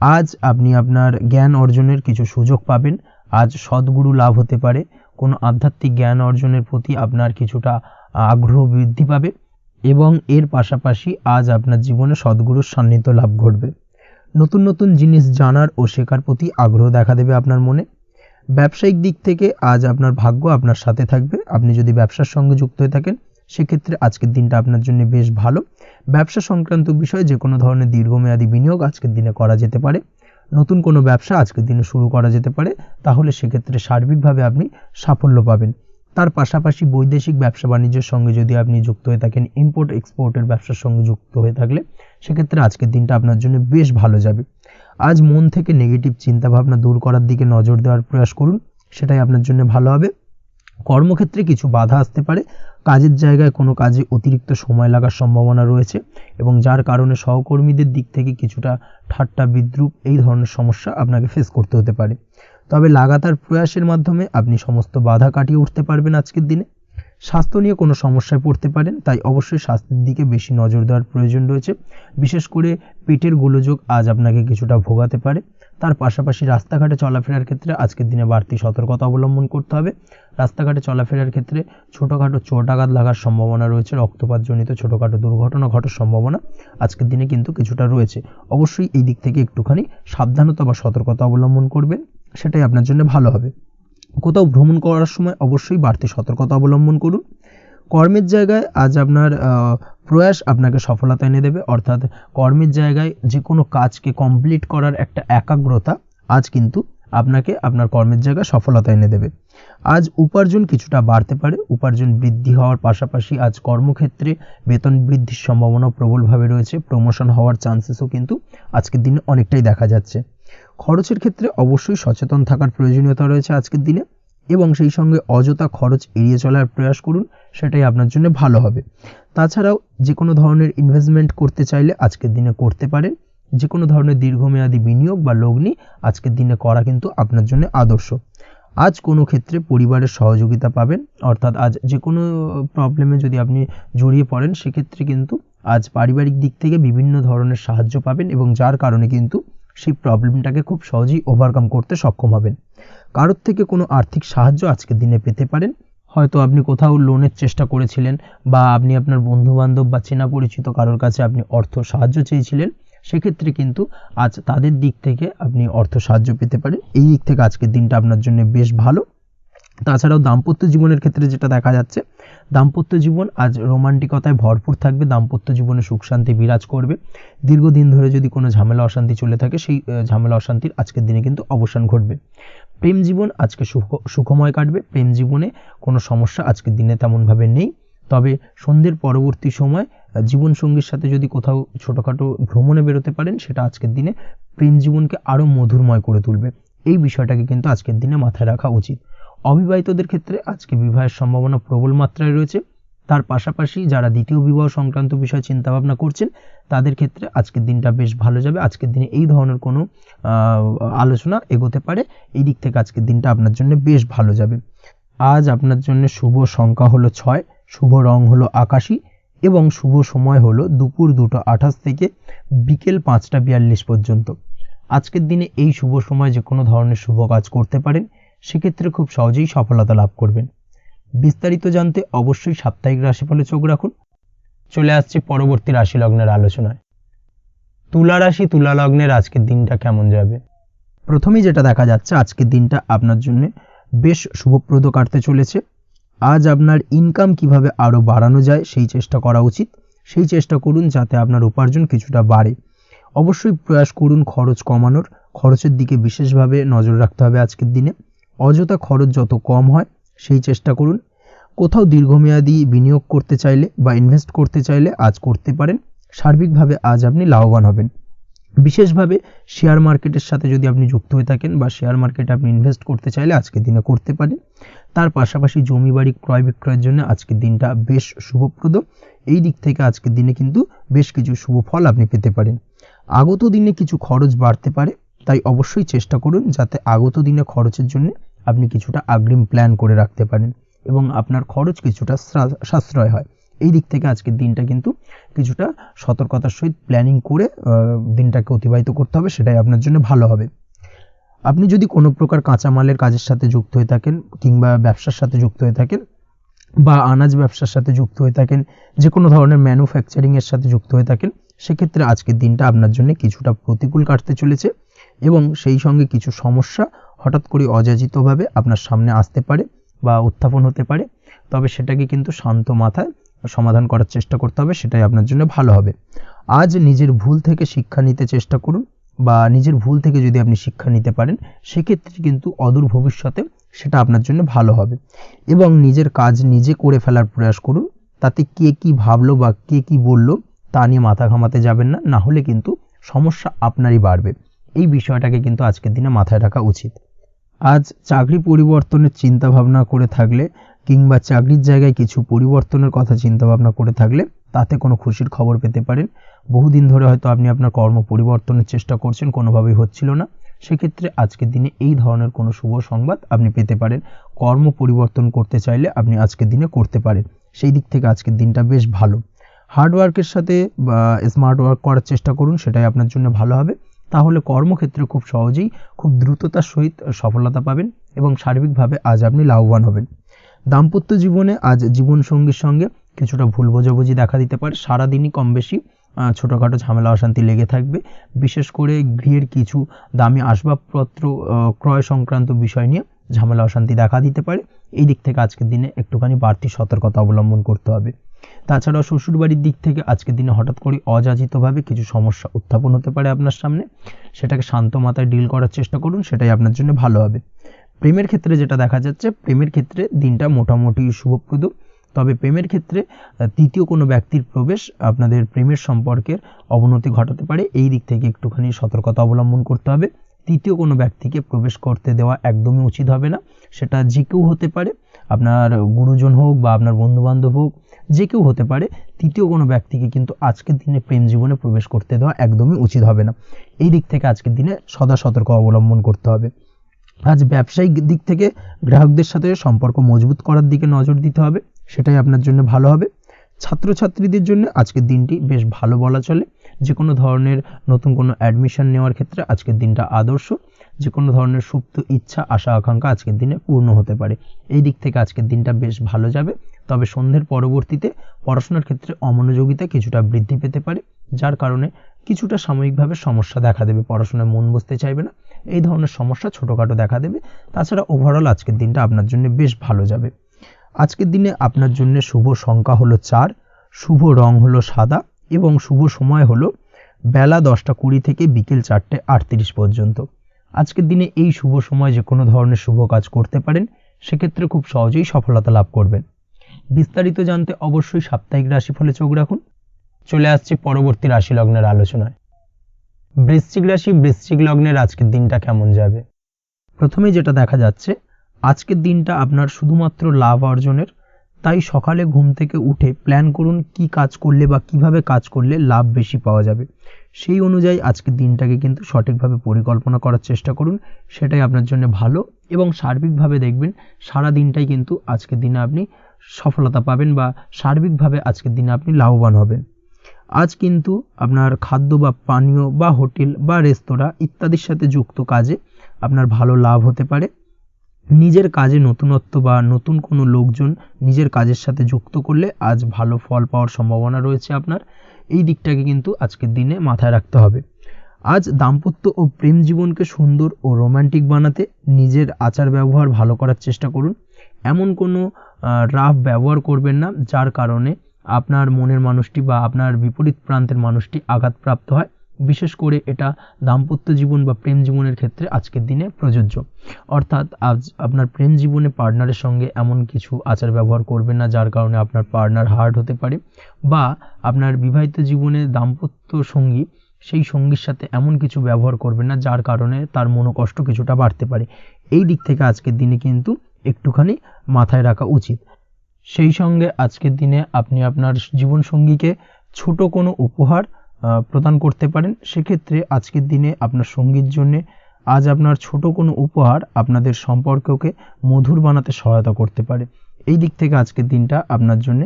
আজ আপনি আপনার জ্ঞান অর্জনের কিছু সুযোগ পাবেন। আজ সদ্গুরু লাভ হতে পারে, কোনো আধ্যাত্মিক জ্ঞান অর্জনের প্রতি আপনার কিছুটা আগ্রহ বৃদ্ধি পাবে এবং এর পাশাপাশি আজ আপনার জীবনে সদ্গুরুর সান্নিধ্য লাভ ঘটবে। নতুন নতুন জিনিস জানার ও শেখার প্রতি আগ্রহ দেখা দেবে আপনার মনে। ব্যবসায়িক দিক থেকে আজ আপনার ভাগ্য আপনার সাথে থাকবে। আপনি যদি ব্যবসার সঙ্গে যুক্ত হয়ে থাকেন, সেক্ষেত্রে আজকের দিনটা আপনার জন্য বেশ ভালো। ব্যবসা সংক্রান্ত বিষয়ে যে কোনো ধরনের দীর্ঘমেয়াদী বিনিয়োগ আজকের দিনে করা যেতে পারে। নতুন কোনো ব্যবসা আজকের দিনে শুরু করা যেতে পারে, তাহলে সেক্ষেত্রে সার্বিকভাবে আপনি সাফল্য পাবেন। তার পাশাপাশি বৈদেশিক ব্যবসা বাণিজ্যের সঙ্গে যদি আপনি যুক্ত হয়ে থাকেন, ইম্পোর্ট এক্সপোর্টের ব্যবসার সঙ্গে যুক্ত হয়ে থাকলে, সেক্ষেত্রে আজকের দিনটা আপনার জন্য বেশ ভালো যাবে। আজ মন থেকে নেগেটিভ চিন্তাভাবনা দূর করার দিকে নজর দেওয়ার প্রয়াস করুন, সেটাই আপনার জন্য ভালো হবে। কর্মক্ষেত্রে কিছু বাধা আসতে পারে, কাজের জায়গায় কোনো কাজে অতিরিক্ত সময় লাগার সম্ভাবনা রয়েছে এবং যার কারণে সহকর্মীদের দিক থেকে কিছুটা ঠাট্টা বিদ্রূপ এই ধরনের সমস্যা আপনাকে ফেস করতে হতে পারে। তবে লাগাতার প্রয়াসের মাধ্যমে আপনি সমস্ত বাধা কাটিয়ে উঠতে পারবেন আজকের দিনে। স্বাস্থ্য নিয়ে কোনো সমস্যায় পড়তে পারেন, তাই অবশ্যই স্বাস্থ্যের দিকে বেশি নজর দেওয়ার প্রয়োজন রয়েছে। বিশেষ করে পেটের গোলযোগ আজ আপনাকে কিছুটা ভোগাতে পারে। তার পাশাপাশি রাস্তাঘাটে চলাফেরার ক্ষেত্রে আজকের দিনে বাড়তি সতর্কতা অবলম্বন করতে হবে। রাস্তাঘাটে চলাফেরার ক্ষেত্রে ছোটোখাটো চোট আঘাত লাগার সম্ভাবনা রয়েছে, রক্তপাতজনিত ছোটোখাটো দুর্ঘটনা ঘটার সম্ভাবনা আজকের দিনে কিন্তু কিছুটা রয়েছে। অবশ্যই এই দিক থেকে একটুখানি সাবধানতা বা সতর্কতা অবলম্বন করবেন, সেটাই আপনার জন্য ভালো হবে। কোথাও ভ্রমণ করার সময় অবশ্যই বাড়তি সতর্কতা অবলম্বন করুন। কর্মের জায়গায় আজ আপনার প্রয়াস আপনাকে সফলতা এনে দেবে, অর্থাৎ কর্মের জায়গায় যে কোনো কাজকে কমপ্লিট করার একটা একাগ্রতা আজ কিন্তু আপনাকে আপনার কর্মের জায়গায় সফলতা এনে দেবে। আজ উপার্জন কিছুটা বাড়তে পারে, উপার্জন বৃদ্ধি হওয়ার পাশাপাশি আজ কর্মক্ষেত্রে বেতন বৃদ্ধির সম্ভাবনা প্রবলভাবে রয়েছে। প্রমোশন হওয়ার চান্সেসও কিন্তু আজকের দিনে অনেকটাই দেখা যাচ্ছে। খরচের ক্ষেত্রে অবশ্যই সচেতন থাকার প্রয়োজনীয়তা রয়েছে আজকের দিনে এবং সেই সঙ্গে অযথা খরচ এড়িয়ে চলার প্রয়াস করুন, সেটাই আপনার জন্য ভালো হবে। তাছাড়াও যে কোনো ধরনের ইনভেস্টমেন্ট করতে চাইলে আজকের দিনে করতে পারেন। যে কোনো ধরনের দীর্ঘমেয়াদী বিনিয়োগ বা লগ্নি আজকের দিনে করা কিন্তু আপনার জন্য আদর্শ। আজ কোনো ক্ষেত্রে পরিবারের সহযোগিতা পাবেন, অর্থাৎ আজ যে কোনো প্রবলেমে যদি আপনি জড়িয়ে পড়েন সেক্ষেত্রে কিন্তু আজ পারিবারিক দিক থেকে বিভিন্ন ধরনের সাহায্য পাবেন এবং যার কারণে কিন্তু সেই প্রবলেমটাকে খুব সহজেই ওভারকাম করতে সক্ষম হবেন। কারোর থেকে কোনো আর্থিক সাহায্য আজকের দিনে পেতে পারেন। হয়তো আপনি কোথাও লোনের চেষ্টা করেছিলেন বা আপনি আপনার বন্ধুবান্ধব বা চেনা পরিচিত কারোর কাছে আপনি অর্থ সাহায্য চেয়েছিলেন, সেক্ষেত্রে কিন্তু আজ তাদের দিক থেকে আপনি অর্থ সাহায্য পেতে পারেন। এই দিক থেকে আজকের দিনটা আপনার জন্য বেশ ভালো। তাছাড়াও দাম্পত্য জীবনের ক্ষেত্রে যেটা দেখা যাচ্ছে, দাম্পত্য জীবন আজ রোমান্টিকতায় ভরপুর থাকবে, দাম্পত্য জীবনে সুখ শান্তি বিরাজ করবে। দীর্ঘদিন ধরে যদি কোনো ঝামেলা অশান্তি চলে থাকে সেই ঝামেলা অশান্তির আজকের দিনে কিন্তু অবসান ঘটবে। প্রেম জীবন আজকে সুখময় কাটবে, প্রেম জীবনে কোনো সমস্যা আজকের দিনে তেমনভাবে নেই। তবে সন্ধ্যের পরবর্তী সময় জীবনসঙ্গীর সাথে যদি কোথাও ছোটোখাটো ভ্রমণে বেরোতে পারেন, সেটা আজকের দিনে প্রেম জীবনকে আরও মধুরময় করে তুলবে। এই বিষয়টাকে কিন্তু আজকের দিনে মাথায় রাখা উচিত। অবিবাহিতদের ক্ষেত্রে আজকে বিবাহের সম্ভাবনা প্রবল মাত্রায় রয়েছে। তার পাশাপাশি যারা দ্বিতীয় বিবাহ সংক্রান্ত বিষয়ে চিন্তাভাবনা করছেন তাদের ক্ষেত্রে আজকের দিনটা বেশ ভালো যাবে। আজকের দিনে এই ধরনের কোনো আলোচনা এগোতে পারে, এই দিক থেকে আজকের দিনটা আপনার জন্য বেশ ভালো যাবে। আজ আপনার জন্য শুভ সংখ্যা হলো 6, শুভ রং হলো আকাশী এবং শুভ সময় হলো দুপুর 2:28 থেকে বিকেল 5:42 পর্যন্ত। আজকের দিনে এই শুভ সময় যে কোনো ধরনের শুভ কাজ করতে পারেন, সেক্ষেত্রে খুব সহজেই সফলতা লাভ করবেন। বিস্তারিত জানতে অবশ্যই সাপ্তাহিক রাশিফলে চোখ রাখুন। চলে আসছে পরবর্তী রাশি লগ্নের আলোচনায়। তুলা রাশি, তুলা লগ্নের আজকের দিনটা কেমন যাবে? প্রথমেই যেটা দেখা যাচ্ছে, আজকের দিনটা আপনার জন্য বেশ শুভপ্রদ কাটতে চলেছে। আজ আপনার ইনকাম কিভাবে আরও বাড়ানো যায় সেই চেষ্টা করা উচিত। সেই চেষ্টা করুন যাতে আপনার উপার্জন কিছুটা বাড়ে। অবশ্যই প্রয়াস করুন খরচ কমানোর, খরচের দিকে বিশেষভাবে নজর রাখতে হবে আজকের দিনে। অযথা খরচ যত কম হয় সেই চেষ্টা করুন। কোথাও দীর্ঘমেয়াদী বিনিয়োগ করতে চাইলে বা ইনভেস্ট করতে চাইলে আজ করতে পারেন। সার্বিকভাবে আজ আপনি লাভবান হবেন। বিশেষভাবে শেয়ার মার্কেটের সাথে যদি আপনি যুক্ত হয়ে থাকেন বা শেয়ার মার্কেটে আপনি ইনভেস্ট করতে চাইলে আজকের দিনে করতে পারেন। তার পাশাপাশি জমি বাড়ি ক্রয় বিক্রয়ের জন্য আজকের দিনটা বেশ শুভপ্রদ। এই দিক থেকে আজকের দিনে কিন্তু বেশ কিছু শুভ ফল আপনি পেতে পারেন। আগত দিনে কিছু খরচ বাড়তে পারে, তাই অবশ্যই চেষ্টা করুন যাতে আগত দিনে খরচের জন্য আপনি কিছুটা অগ্রিম প্ল্যান করে রাখতে পারেন এবং আপনার খরচ কিছুটা সাশ্রয় হয়। এই দিক থেকে আজকের দিনটা কিন্তু কিছুটা সতর্কতার সহিত প্ল্যানিং করে দিনটাকে অতিবাহিত করতে হবে, সেটাই আপনার জন্য ভালো হবে। আপনি যদি কোনো প্রকার কাঁচামালের কাজের সাথে যুক্ত হয়ে থাকেন কিংবা ব্যবসার সাথে যুক্ত হয়ে থাকেন বা আনাজ ব্যবসার সাথে যুক্ত হয়ে থাকেন, যে কোনো ধরনের ম্যানুফ্যাকচারিংয়ের সাথে যুক্ত হয়ে থাকেন, সেক্ষেত্রে আজকের দিনটা আপনার জন্য কিছুটা প্রতিকূল কাটতে চলেছে এবং সেই সঙ্গে কিছু সমস্যা হঠাৎ করে অযাচিতভাবে আপনার সামনে আসতে পারে বা উত্থাপন হতে পারে। তবে সেটাকে কিন্তু শান্ত মাথায় সমাধান করার চেষ্টা করতে হবে, সেটাই আপনার জন্য ভালো হবে। আজ নিজের ভুল থেকে শিক্ষা নিতে চেষ্টা করুন বা নিজের ভুল থেকে যদি আপনি শিক্ষা নিতে পারেন, সেক্ষেত্রে কিন্তু অদূর ভবিষ্যতে সেটা আপনার জন্য ভালো হবে। এবং নিজের কাজ নিজে করে ফেলার প্রয়াস করুন। তাতে কে কি ভাবলো বা কে কি বললো তা নিয়ে মাথা ঘামাতে যাবেন না, না হলে কিন্তু সমস্যা আপনারই বাড়বে। এই বিষয়টাকে কিন্তু আজকের দিনে মাথায় রাখা উচিত। আজ চাকরি পরিবর্তনের চিন্তা ভাবনা করে থাকলে কিংবা চাকরির জায়গায় কিছু পরিবর্তনের কথা চিন্তা ভাবনা করে থাকলে তাতে কোনো খুশির খবর পেতে পারেন। বহুদিন ধরে হয়তো আপনি আপনার কর্ম পরিবর্তনের চেষ্টা করছেন, কোনোভাবেই হচ্ছিল না, সেক্ষেত্রে আজকের দিনে এই ধরনের কোনো শুভ সংবাদ আপনি পেতে পারেন। কর্ম পরিবর্তন করতে চাইলে আপনি আজকের দিনে করতে পারেন। সেই দিক থেকে আজকের দিনটা বেশ ভালো। হার্ডওয়ার্কের সাথে বা স্মার্ট ওয়ার্ক করার চেষ্টা করুন, সেটাই আপনার জন্য ভালো হবে। তাহলে কর্মক্ষেত্রে খুব সহজেই খুব দ্রুততার সহিত সফলতা পাবেন এবং সার্বিকভাবে আজ আপনি লাভবান হবেন। দাম্পত্য জীবনে আজ জীবনসঙ্গীর সঙ্গে কিছুটা ভুল বোঝাবুঝি দেখা দিতে পারে। সারাদিনই কম বেশি ছোটোখাটো ঝামেলা অশান্তি লেগে থাকবে। বিশেষ করে গৃহের কিছু দামি আসবাবপত্র ক্রয় সংক্রান্ত বিষয় নিয়ে ঝামেলা অশান্তি দেখা দিতে পারে। এই দিক থেকে আজকের দিনে একটুখানি বাড়তি সতর্কতা অবলম্বন করতে হবে। তাছাড়াও শ্বশুরবাড়ির দিক থেকে আজকের দিনে হঠাৎ করে অযাচিতভাবে কিছু সমস্যা উত্থাপন হতে পারে আপনার সামনে, সেটাকে শান্ত মাথায় ডিল করার চেষ্টা করুন, সেটাই আপনার জন্য ভালো হবে। প্রেমের ক্ষেত্রে যেটা দেখা যাচ্ছে, প্রেমের ক্ষেত্রে দিনটা মোটামুটি শুভপ্রদ। তবে প্রেমের ক্ষেত্রে তৃতীয় কোনো ব্যক্তির প্রবেশ আপনাদের প্রেমের সম্পর্কের অবনতি ঘটাতে পারে। এই দিক থেকে একটুখানি সতর্কতা অবলম্বন করতে হবে। তৃতীয় কোনো ব্যক্তিকে প্রবেশ করতে দেওয়া একদমই উচিত হবে না। সেটা যে কেউ হতে পারে, আপনার গুরুজন হোক বা আপনার বন্ধুবান্ধব হোক, যে কেউ হতে পারে। তৃতীয় কোনো ব্যক্তিকে কিন্তু আজকের দিনে প্রেম জীবনে প্রবেশ করতে দেওয়া একদমই উচিত হবে না। এই দিক থেকে আজকের দিনে সদা সতর্ক অবলম্বন করতে হবে। আজ ব্যবসায়িক দিক থেকে গ্রাহকদের সাথে সম্পর্ক মজবুত করার দিকে নজর দিতে হবে, সেটাই আপনার জন্য ভালো হবে। ছাত্রছাত্রীদের জন্য আজকের দিনটি বেশ ভালো বলা চলে। যে কোনো ধরনের নতুন কোনো অ্যাডমিশন নেওয়ার ক্ষেত্রে আজকের দিনটা আদর্শ। যে কোনো ধরনের সুপ্ত ইচ্ছা আশা আকাঙ্ক্ষা আজকের দিনে পূর্ণ হতে পারে। এই দিক থেকে আজকের দিনটা বেশ ভালো যাবে। তবে সন্ধ্যের পরবর্তীতে পড়াশোনার ক্ষেত্রে অমনোযোগিতা কিছুটা বৃদ্ধি পেতে পারে, যার কারণে কিছুটা সাময়িকভাবে সমস্যা দেখা দেবে, পড়াশোনায় মন বসতে চাইবে না, এই ধরনের সমস্যা ছোটোখাটো দেখা দেবে। তাছাড়া ওভারঅল আজকের দিনটা আপনার জন্য বেশ ভালো যাবে। আজকের দিনে আপনার জন্য শুভ সংখ্যা হলো 4, শুভ রং হলো সাদা এবং শুভ সময় হলো বেলা 10টা 20 থেকে বিকেল 4টে 38 পর্যন্ত। আজকের দিনে এই শুভ সময় যে কোনো ধরনের শুভ কাজ করতে পারেন, সেক্ষেত্রে খুব সহজেই সফলতা লাভ করবেন। বিস্তারিত জানতে অবশ্যই সাপ্তাহিক রাশিফলে চোখ রাখুন। চলে আসছে পরবর্তী রাশি লগ্নের আলোচনায়। বৃশ্চিক রাশি, বৃশ্চিক লগ্নের আজকের দিনটা কেমন যাবে? প্রথমে যেটা দেখা যাচ্ছে, আজকের দিনটা আপনার শুধুমাত্র লাভ অর্জনের। তাই সকালে ঘুম থেকে উঠে প্ল্যান করুন কি কাজ করলে বা কিভাবে কাজ করলে লাভ বেশি পাওয়া যাবে। সেই অনুযায়ী আজকের দিনটাকে কিন্তু সঠিকভাবে পরিকল্পনা করার চেষ্টা করুন, সেটাই আপনার জন্য ভালো। এবং সার্বিকভাবে দেখবেন সারা দিনটাই কিন্তু আজকের দিনে আপনি সফলতা পাবেন বা সার্বিকভাবে আজকের দিনে আপনি লাভবান হবেন। আজ কিন্তু আপনার খাদ্য বা পানীয় বা হোটেল বা রেস্তোরাঁ ইত্যাদির সাথে যুক্ত কাজে আপনার ভালো লাভ হতে পারে। নিজের কাজে নতুনত্ব বা নতুন কোনো লোকজন নিজের কাজের সাথে যুক্ত করলে আজ ভালো ফল পাওয়ার সম্ভাবনা রয়েছে আপনার। এই দিকটাকে কিন্তু আজকের দিনে মাথায় রাখতে হবে। আজ দাম্পত্য ও প্রেম জীবনকে সুন্দর ও রোমান্টিক বানাতে নিজের আচার ব্যবহার ভালো করার চেষ্টা করুন। এমন কোনো রাফ ব্যবহার করবেন না যার কারণে আপনার মনের মানুষটি বা আপনার বিপরীত প্রান্তের মানুষটি আঘাতপ্রাপ্ত হয়। বিশেষ করে এটা দাম্পত্য জীবন বা প্রেম জীবনের ক্ষেত্রে আজকের দিনে প্রযোজ্য। অর্থাৎ আজ আপনার প্রেম জীবনে পার্টনারের সঙ্গে এমন কিছু আচার ব্যবহার করবেন না যার কারণে আপনার পার্টনার হার্ট হতে পারে, বা আপনার বিবাহিত জীবনে দাম্পত্য সঙ্গী সেই সঙ্গীর সাথে এমন কিছু ব্যবহার করবেন না যার কারণে তার মনোকষ্ট কিছুটা বাড়তে পারে। এই দিক থেকে আজকের দিনে কিন্তু একটুখানি মাথায় রাখা উচিত। সেই সঙ্গে আজকের দিনে আপনি আপনার জীবনসঙ্গীকে ছোট কোনো উপহার প্রদান করতে পারেন। সেক্ষেত্রে আজকের দিনে আপনার সঙ্গীর জন্যে আজ আপনার ছোট কোনো উপহার আপনাদের সম্পর্ককে মধুর বানাতে সহায়তা করতে পারে। এই দিক থেকে আজকের দিনটা আপনার জন্য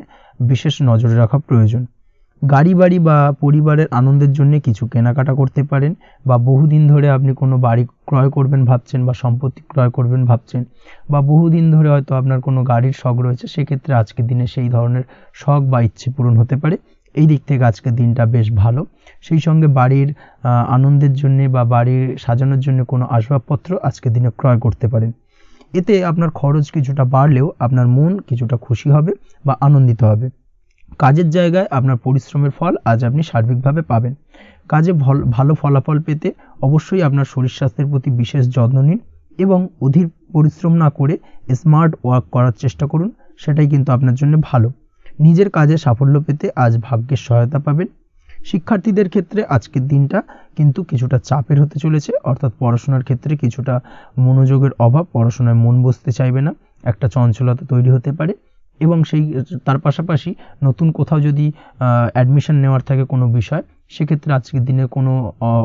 বিশেষ নজরে রাখা প্রয়োজন। গাড়ি বাড়ি বা পরিবারের আনন্দের জন্য কিছু কেনাকাটা করতে পারেন, বা বহুদিন ধরে আপনি কোনো বাড়ি ক্রয় করবেন ভাবছেন বা সম্পত্তি ক্রয় করবেন ভাবছেন, বা বহুদিন ধরে হয়তো আপনার কোনো গাড়ির শখ রয়েছে, সেক্ষেত্রে আজকের দিনে সেই ধরনের শখ বা ইচ্ছে পূরণ হতে পারে। এই দিক থেকে আজকের দিনটা বেশ ভালো। সেই সঙ্গে বাড়ির আনন্দের জন্য বা বাড়ির সাজানোর জন্য কোনো আসবাবপত্র আজকের দিনে ক্রয় করতে পারেন। এতে আপনার খরচ কিছুটা বাড়লেও আপনার মন কিছুটা খুশি হবে বা আনন্দিত হবে। কাজের জায়গায় আপনার পরিশ্রমের ফল আজ আপনি সার্বিকভাবে পাবেন। কাজে ভালো ফলাফল পেতে অবশ্যই আপনার শরীর স্বাস্থ্যের প্রতি বিশেষ যত্ন নিন এবং অধীর পরিশ্রম না করে স্মার্ট ওয়ার্ক করার চেষ্টা করুন, সেটাই কিন্তু আপনার জন্য ভালো। নিজের কাজে সাফল্য পেতে আজ ভাগ্যের সহায়তা পাবেন। শিক্ষার্থীদের ক্ষেত্রে আজকের দিনটা কিন্তু কিছুটা চাপের হতে চলেছে, অর্থাৎ পড়াশোনার ক্ষেত্রে কিছুটা মনোযোগের অভাব, পড়াশোনায় মন বসতে চাইবে না, একটা চঞ্চলতা তৈরি হতে পারে। এবং তার পাশাপাশি নতুন কোথাও যদি অ্যাডমিশন নেওয়ার থাকে কোনো বিষয়, সেক্ষেত্রে আজকের দিনে কোনো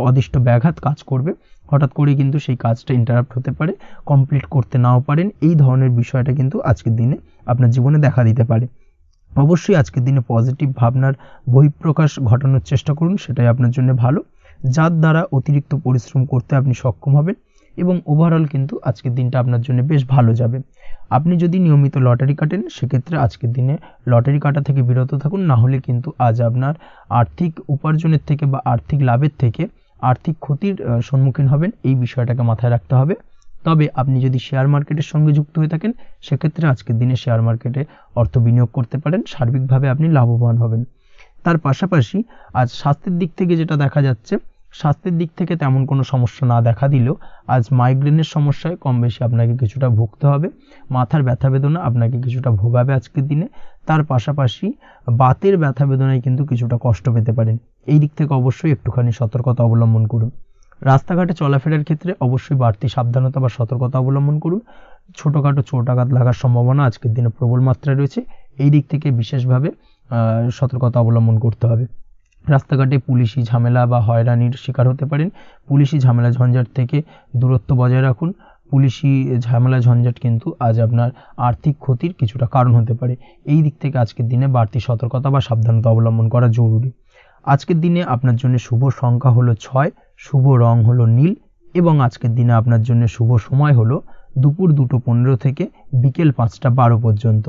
অদিষ্ট ব্যাঘাত কাজ করবে, হঠাৎ করে কিন্তু সেই কাজটা ইন্টারাপ্ট হতে পারে, কমপ্লিট করতে নাও পারেন। এই ধরনের বিষয়টা কিন্তু আজকের দিনে আপনার জীবনে দেখা দিতে পারে। অবশ্যই আজকের দিনে পজিটিভ ভাবনার বহিঃপ্রকাশ ঘটানোর চেষ্টা করুন, সেটাই আপনার জন্য ভালো, যার দ্বারা অতিরিক্ত পরিশ্রম করতে আপনি সক্ষম হবেন এবং ওভারঅল কিন্তু আজকের দিনটা আপনার জন্য বেশ ভালো যাবে। আপনি যদি নিয়মিত লটারি কাটেন, সেক্ষেত্রে আজকের দিনে লটারি কাটা থেকে বিরত থাকুন, না হলে কিন্তু আজ আপনার আর্থিক উপার্জনের থেকে বা আর্থিক লাভের থেকে আর্থিক ক্ষতির সম্মুখীন হবেন। এই বিষয়টাকে মাথায় রাখতে হবে। তবে আপনি যদি শেয়ার মার্কেটের সঙ্গে যুক্ত হয়ে থাকেন, সেক্ষেত্রে আজকের দিনে শেয়ার মার্কেটে অর্থ বিনিয়োগ করতে পারেন, সার্বিকভাবে আপনি লাভবান হবেন। তার পাশাপাশি আজ স্বাস্থ্যের দিক থেকে যেটা দেখা যাচ্ছে, স্বাস্থ্যের দিক থেকে তেমন কোনো সমস্যা না দেখা দিলেও আজ মাইগ্রেনের সমস্যায় কম বেশি আপনাকে কিছুটা ভুগতে হবে। মাথার ব্যথা বেদনা আপনাকে কিছুটা ভোগাবে আজকের দিনে। তার পাশাপাশি বাতের ব্যথা বেদনায় কিন্তু কিছুটা কষ্ট পেতে পারেন। এই দিক থেকে অবশ্যই একটুখানি সতর্কতা অবলম্বন করুন। রাস্তাঘাটে চলাফেরার ক্ষেত্রে অবশ্যই বাড়তি সাবধানতা বা সতর্কতা অবলম্বন করুন। ছোটোখাটো চোট আঘাত লাগার সম্ভাবনা আজকের দিনে প্রবল মাত্রায় রয়েছে। এই দিক থেকে বিশেষভাবে সতর্কতা অবলম্বন করতে হবে। রাস্তাঘাটে পুলিশি ঝামেলা বা হয়রানির শিকার হতে পারেন। পুলিশি ঝামেলা ঝঞ্ঝাট থেকে দূরত্ব বজায় রাখুন। পুলিশি ঝামেলা ঝঞ্ঝাট কিন্তু আজ আপনার আর্থিক ক্ষতির কিছুটা কারণ হতে পারে। এই দিক থেকে আজকের দিনে বাড়তি সতর্কতা বা সাবধানতা অবলম্বন করা জরুরি। আজকের দিনে আপনার জন্য শুভ সংখ্যা হলো 6, শুভ রং হলো নীল এবং আজকের দিনে আপনার জন্য শুভ সময় হলো দুপুর 2:15 থেকে বিকেল 5:12 পর্যন্ত।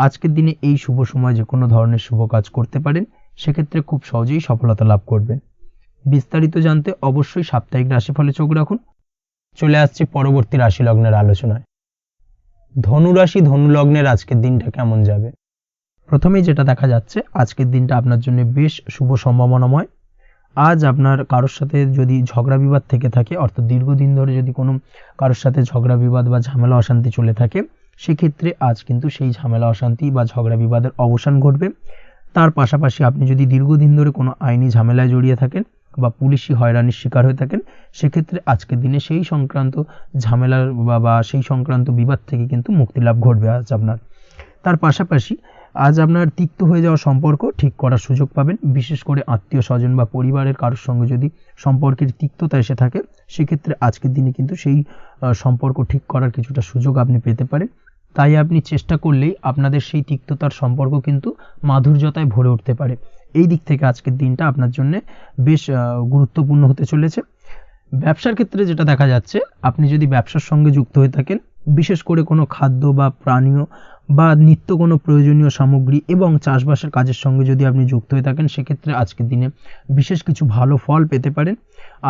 আজকের দিনে এই শুভ সময় যে কোনো ধরনের শুভ কাজ করতে পারেন, সেক্ষেত্রে খুব সহজেই সফলতা লাভ করবেন। বিস্তারিত জানতে অবশ্যই সাপ্তাহিক রাশিফলে চোখ রাখুন। চলে আসছি পরবর্তী রাশি লগ্নের আলোচনায়। ধনু রাশি ধনু লগ্নের আজকের দিনটা কেমন যাবে? প্রথমেই যেটা দেখা যাচ্ছে, আজকের দিনটা আপনার জন্য বেশ শুভ সম্ভাবনাময়। আজ আপনার কারোর সাথে যদি ঝগড়া বিবাদ থেকে থাকে, অর্থাৎ দীর্ঘদিন ধরে যদি কোনো কারোর সাথে ঝগড়া বিবাদ বা ঝামেলা অশান্তি চলে থাকে, সেক্ষেত্রে আজ কিন্তু সেই ঝামেলা অশান্তি বা ঝগড়া বিবাদের অবসান ঘটবে। তার পাশাপাশি আপনি যদি দীর্ঘদিন ধরে কোনো আইনি ঝামেলায় জড়িয়ে থাকেন বা পুলিশি হয়রানির শিকার হয়ে থাকেন, সেক্ষেত্রে আজকের দিনে সেই সংক্রান্ত ঝামেলার বা সেই সংক্রান্ত বিবাদ থেকে কিন্তু মুক্তি লাভ ঘটবে আজ আপনার। তার পাশাপাশি আজ আপনার তিক্ত হয়ে যাওয়া সম্পর্ক ঠিক করার সুযোগ পাবেন। বিশেষ করে আত্মীয় স্বজন বা পরিবারের কারোর সঙ্গে যদি সম্পর্কের তিক্ততা এসে থাকে, সেক্ষেত্রে আজকের দিনে কিন্তু সেই সম্পর্ক ঠিক করার কিছুটা সুযোগ আপনি পেতে পারেন। তাই আপনি চেষ্টা করলেই আপনাদের সেই তিক্ততার সম্পর্ক কিন্তু মাধুর্যতায় ভরে উঠতে পারে। এই দিক থেকে আজকের দিনটা আপনার জন্য বেশ গুরুত্বপূর্ণ হতে চলেছে। ব্যবসার ক্ষেত্রে যেটা দেখা যাচ্ছে, আপনি যদি ব্যবসার সঙ্গে যুক্ত হয়ে থাকেন, বিশেষ করে কোনো খাদ্য বা পানীয় বা নিত্য কোনো প্রয়োজনীয় সামগ্রী এবং চাষবাসের কাজের সঙ্গে যদি আপনি যুক্ত হয়ে থাকেন, সেক্ষেত্রে আজকের দিনে বিশেষ কিছু ভালো ফল পেতে পারেন।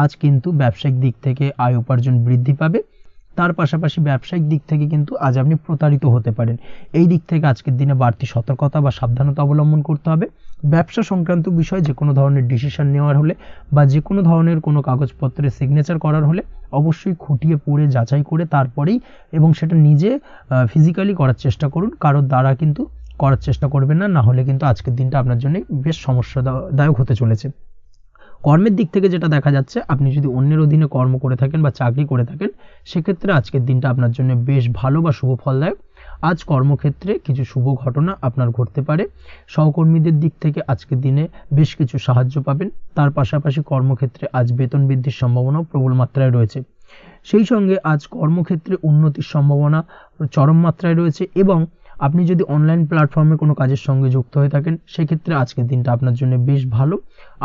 আজ কিন্তু ব্যবসায়িক দিক থেকে আয় উপার্জন বৃদ্ধি পাবে। তার পাশাপাশি ব্যবসায়িক দিক থেকে কিন্তু আজ আপনি প্রতারিত হতে পারেন। এই দিক থেকে আজকের দিনে বাড়তি সতর্কতা বা সাবধানতা অবলম্বন করতে হবে। ব্যবসা সংক্রান্ত বিষয়ে যে কোনো ধরনের ডিসিশন নেওয়ার হলে বা যে কোনো ধরনের কোনো কাগজপত্রে সিগনেচার করার হলে অবশ্যই খুঁটিয়ে পড়ে যাচাই করে তারপরেই, এবং সেটা নিজে ফিজিক্যালি করার চেষ্টা করুন। কারোর দ্বারা কিন্তু করার চেষ্টা করবেন না, না হলে কিন্তু আজকের দিনটা আপনার জন্য বেশ সমস্যাদায়ক হতে চলেছে। কর্মের দিক থেকে যেটা দেখা যাচ্ছে, আপনি যদি অন্যের অধীনে কর্ম করে থাকেন বা চাকরি করে থাকেন, সেক্ষেত্রে আজকের দিনটা আপনার জন্য বেশ ভালো বা শুভ ফলদায়ক। আজ কর্মক্ষেত্রে কিছু শুভ ঘটনা আপনার ঘটতে পারে। সহকর্মীদের দিক থেকে আজকের দিনে বেশ কিছু সাহায্য পাবেন। তার পাশাপাশি কর্মক্ষেত্রে আজ বেতন বৃদ্ধির সম্ভাবনাও প্রবল মাত্রায় রয়েছে। সেই সঙ্গে আজ কর্মক্ষেত্রে উন্নতির সম্ভাবনা চরম মাত্রায় রয়েছে। এবং আপনি যদি অনলাইন প্ল্যাটফর্মে কোনো কাজের সঙ্গে যুক্ত হয়ে থাকেন, সেক্ষেত্রে আজকের দিনটা আপনার জন্য বেশ ভালো।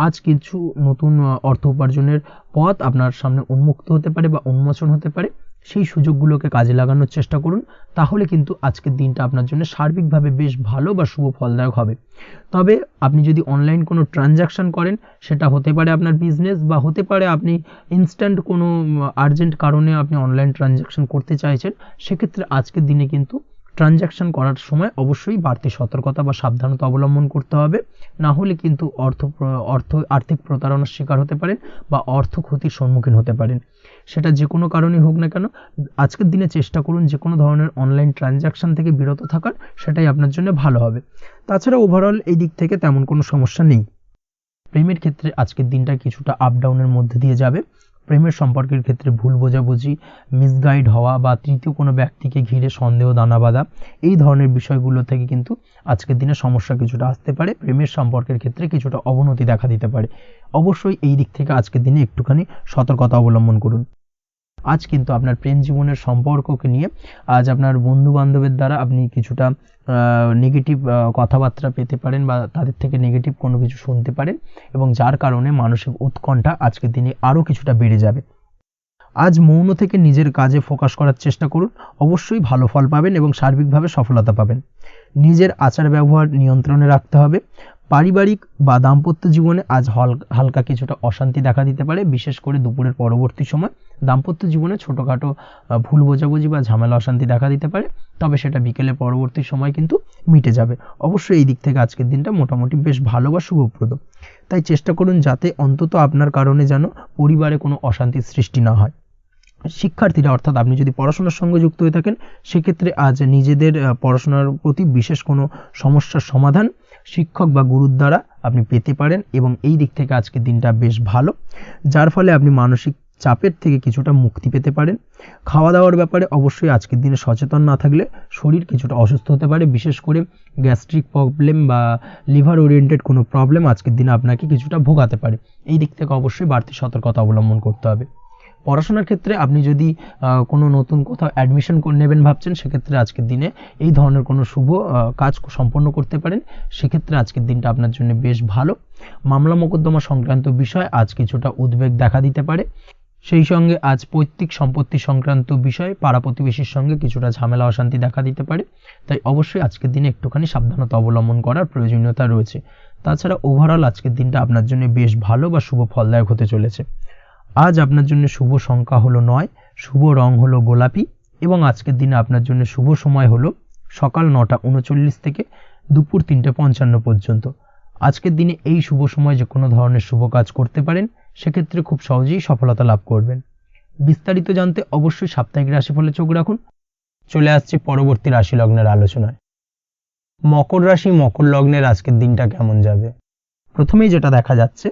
আজ কিছু নতুন অর্থ উপার্জনের পথ আপনার সামনে উন্মুক্ত হতে পারে বা উন্মোচন হতে পারে। সেই সুযোগগুলোকে কাজে লাগানোর চেষ্টা করুন, তাহলে কিন্তু আজকের দিনটা আপনার জন্য সার্বিকভাবে বেশ ভালো বা শুভ ফলদায়ক হবে। তবে আপনি যদি অনলাইন কোনো ট্রানজ্যাকশন করেন, সেটা হতে পারে আপনার বিজনেস বা হতে পারে আপনি ইনস্ট্যান্ট কোনো আর্জেন্ট কারণে আপনি অনলাইন ট্রানজ্যাকশন করতে চাইছেন, সেক্ষেত্রে আজকের দিনে কিন্তু ট্রানজ্যাকশন করার সময় অবশ্যই বাড়তি সতর্কতা বা সাবধানতা অবলম্বন করতে হবে। না হলে কিন্তু আর্থিক প্রতারণার শিকার হতে পারেন বা অর্থ ক্ষতির সম্মুখীন হতে পারেন। সেটা যে কোনো কারণেই হোক না কেন, আজকের দিনে চেষ্টা করুন যে কোনো ধরনের অনলাইন ট্রানজ্যাকশন থেকে বিরত থাকার, সেটাই আপনার জন্য ভালো হবে। তাছাড়া ওভারঅল এই দিক থেকে তেমন কোনো সমস্যা নেই। প্রেমের ক্ষেত্রে আজকের দিনটা কিছুটা আপ ডাউনের মধ্যে দিয়ে যাবে। প্রেমের সম্পর্কের ক্ষেত্রে ভুল বোঝাবুঝি, মিসগাইড হওয়া বা তৃতীয় কোনো ব্যক্তিকে ঘিরে সন্দেহ দানা বাঁধা, এই ধরনের বিষয়গুলো থেকে কিন্তু আজকের দিনে সমস্যা কিছুটা আসতে পারে। প্রেমের সম্পর্কের ক্ষেত্রে কিছুটা অবনতি দেখা দিতে পারে। অবশ্যই এই দিক থেকে আজকের দিনে একটুখানি সতর্কতা অবলম্বন করুন। আজ কিন্তু আপনার প্রেম জীবনের সম্পর্ককে নিয়ে আজ আপনার বন্ধু বান্ধবের দ্বারা আপনি কিছুটা নেগেটিভ কথাবার্তা পেতে পারেন বা তাদের থেকে নেগেটিভ কোনো কিছু শুনতে পারেন, এবং যার কারণে মানসিক উৎকণ্ঠা আজকের দিনে আরও কিছুটা বেড়ে যাবে। আজ মৌন থেকে নিজের কাজে ফোকাস করার চেষ্টা করুন, অবশ্যই ভালো ফল পাবেন এবং সার্বিকভাবে সফলতা পাবেন। নিজের আচার ব্যবহার নিয়ন্ত্রণে রাখতে হবে। পারিবারিক বা দাম্পত্য জীবনে আজ হালকা কিছুটা অশান্তি দেখা দিতে পারে। বিশেষ করে দুপুরের পরবর্তী সময় দাম্পত্য জীবনে ছোটোখাটো ভুল বোঝাবুঝি বা ঝামেলা অশান্তি দেখা দিতে পারে, তবে সেটা বিকেলের পরবর্তী সময় কিন্তু মিটে যাবে। অবশ্যই এই দিক থেকে আজকের দিনটা মোটামুটি বেশ ভালো বা শুভপ্রদ। তাই চেষ্টা করুন যাতে অন্তত আপনার কারণে যেন পরিবারে কোনো অশান্তির সৃষ্টি না হয়। শিক্ষার্থীরা, অর্থাৎ আপনি যদি পড়াশোনার সঙ্গে যুক্ত হয়ে থাকেন, সেক্ষেত্রে আজ নিজেদের পড়াশোনার প্রতি বিশেষ কোনো সমস্যার সমাধান শিক্ষক বা গুরুর দ্বারা আপনি পেতে পারেন, এবং এই দিক থেকে আজকের দিনটা বেশ ভালো, যার ফলে আপনি মানসিক চাপের থেকে কিছুটা মুক্তি পেতে পারেন। খাওয়া দাওয়ার ব্যাপারে অবশ্যই আজকের দিনে সচেতন না থাকলে শরীর কিছুটা অসুস্থ হতে পারে। বিশেষ করে গ্যাস্ট্রিক প্রবলেম বা লিভার ওরিয়েন্টেড কোনো প্রবলেম আজকের দিনে আপনাকে কিছুটা ভোগাতে পারে। এই দিক থেকে অবশ্যই বাড়তি সতর্কতা অবলম্বন করতে হবে। পড়াশোনার ক্ষেত্রে আপনি যদি কোনো নতুন কোথাও অ্যাডমিশন নেবেন ভাবছেন, সেক্ষেত্রে আজকের দিনে এই ধরনের কোনো শুভ কাজ সম্পন্ন করতে পারেন, সেক্ষেত্রে আজকের দিনটা আপনার জন্য বেশ ভালো। মামলা মোকদ্দমা সংক্রান্ত বিষয় আজ কিছুটা উদ্বেগ দেখা দিতে পারে। সেই সঙ্গে আজ পৈতৃক সম্পত্তি সংক্রান্ত বিষয়ে পাড়া প্রতিবেশীর সঙ্গে কিছুটা ঝামেলা অশান্তি দেখা দিতে পারে, তাই অবশ্যই আজকের দিনে একটুখানি সাবধানতা অবলম্বন করার প্রয়োজনীয়তা রয়েছে। তাছাড়া ওভারঅল আজকের দিনটা আপনার জন্য বেশ ভালো বা শুভ ফলদায়ক হতে চলেছে। আজ আপনার জন্য শুভ সংখ্যা হলো 9, শুভ রং হলো গোলাপি এবং আজকের দিনে আপনার জন্য শুভ সময় হলো সকাল 9:39 থেকে দুপুর 3:55 পর্যন্ত। আজকের দিনে এই শুভ সময় যে কোনো ধরনের শুভ কাজ করতে পারেন, সেক্ষেত্রে খুব সহজেই সফলতা লাভ করবেন। বিস্তারিত জানতে অবশ্যই সাপ্তাহিক রাশিফলে চোখ রাখুন। চলে আসছে পরবর্তী রাশি লগ্নের আলোচনায়। মকর রাশি মকর লগ্নের আজকের দিনটা কেমন যাবে? প্রথমেই যেটা দেখা যাচ্ছে,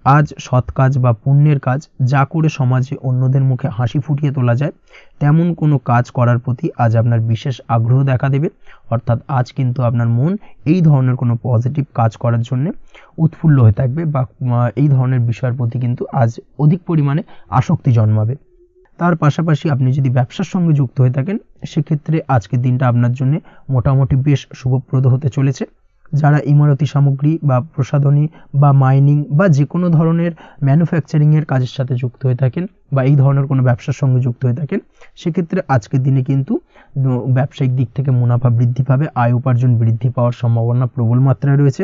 আজ সৎ কাজ বা পুণ্যের কাজ যা করে সমাজে অন্যদের মুখে হাসি ফুটিয়ে তোলা যায়, তেমন কোনো কাজ করার প্রতি আজ আপনার বিশেষ আগ্রহ দেখা দেবে। অর্থাৎ আজ কিন্তু আপনার মন এই ধরনের কোনো পজিটিভ কাজ করার জন্য উৎফুল্ল হয়ে থাকবে বা এই ধরনের বিষয়ের প্রতি কিন্তু আজ অধিক পরিমাণে আসক্তি জন্মাবে। তার পাশাপাশি আপনি যদি ব্যবসার সঙ্গে যুক্ত হয়ে থাকেন, সেক্ষেত্রে আজকের দিনটা আপনার জন্য মোটামুটি বেশ শুভপ্রদ হতে চলেছে। যারা ইমারতি সামগ্রী বা প্রসাধনী বা মাইনিং বা যে কোনো ধরনের ম্যানুফ্যাকচারিংয়ের কাজের সাথে যুক্ত হয়ে থাকেন বা এই ধরনের কোনো ব্যবসার সঙ্গে যুক্ত হয়ে থাকেন, সেক্ষেত্রে আজকের দিনে কিন্তু ব্যবসায়িক দিক থেকে মুনাফা বৃদ্ধি পাবে, আয় উপার্জন বৃদ্ধি পাওয়ার সম্ভাবনা প্রবল মাত্রায় রয়েছে।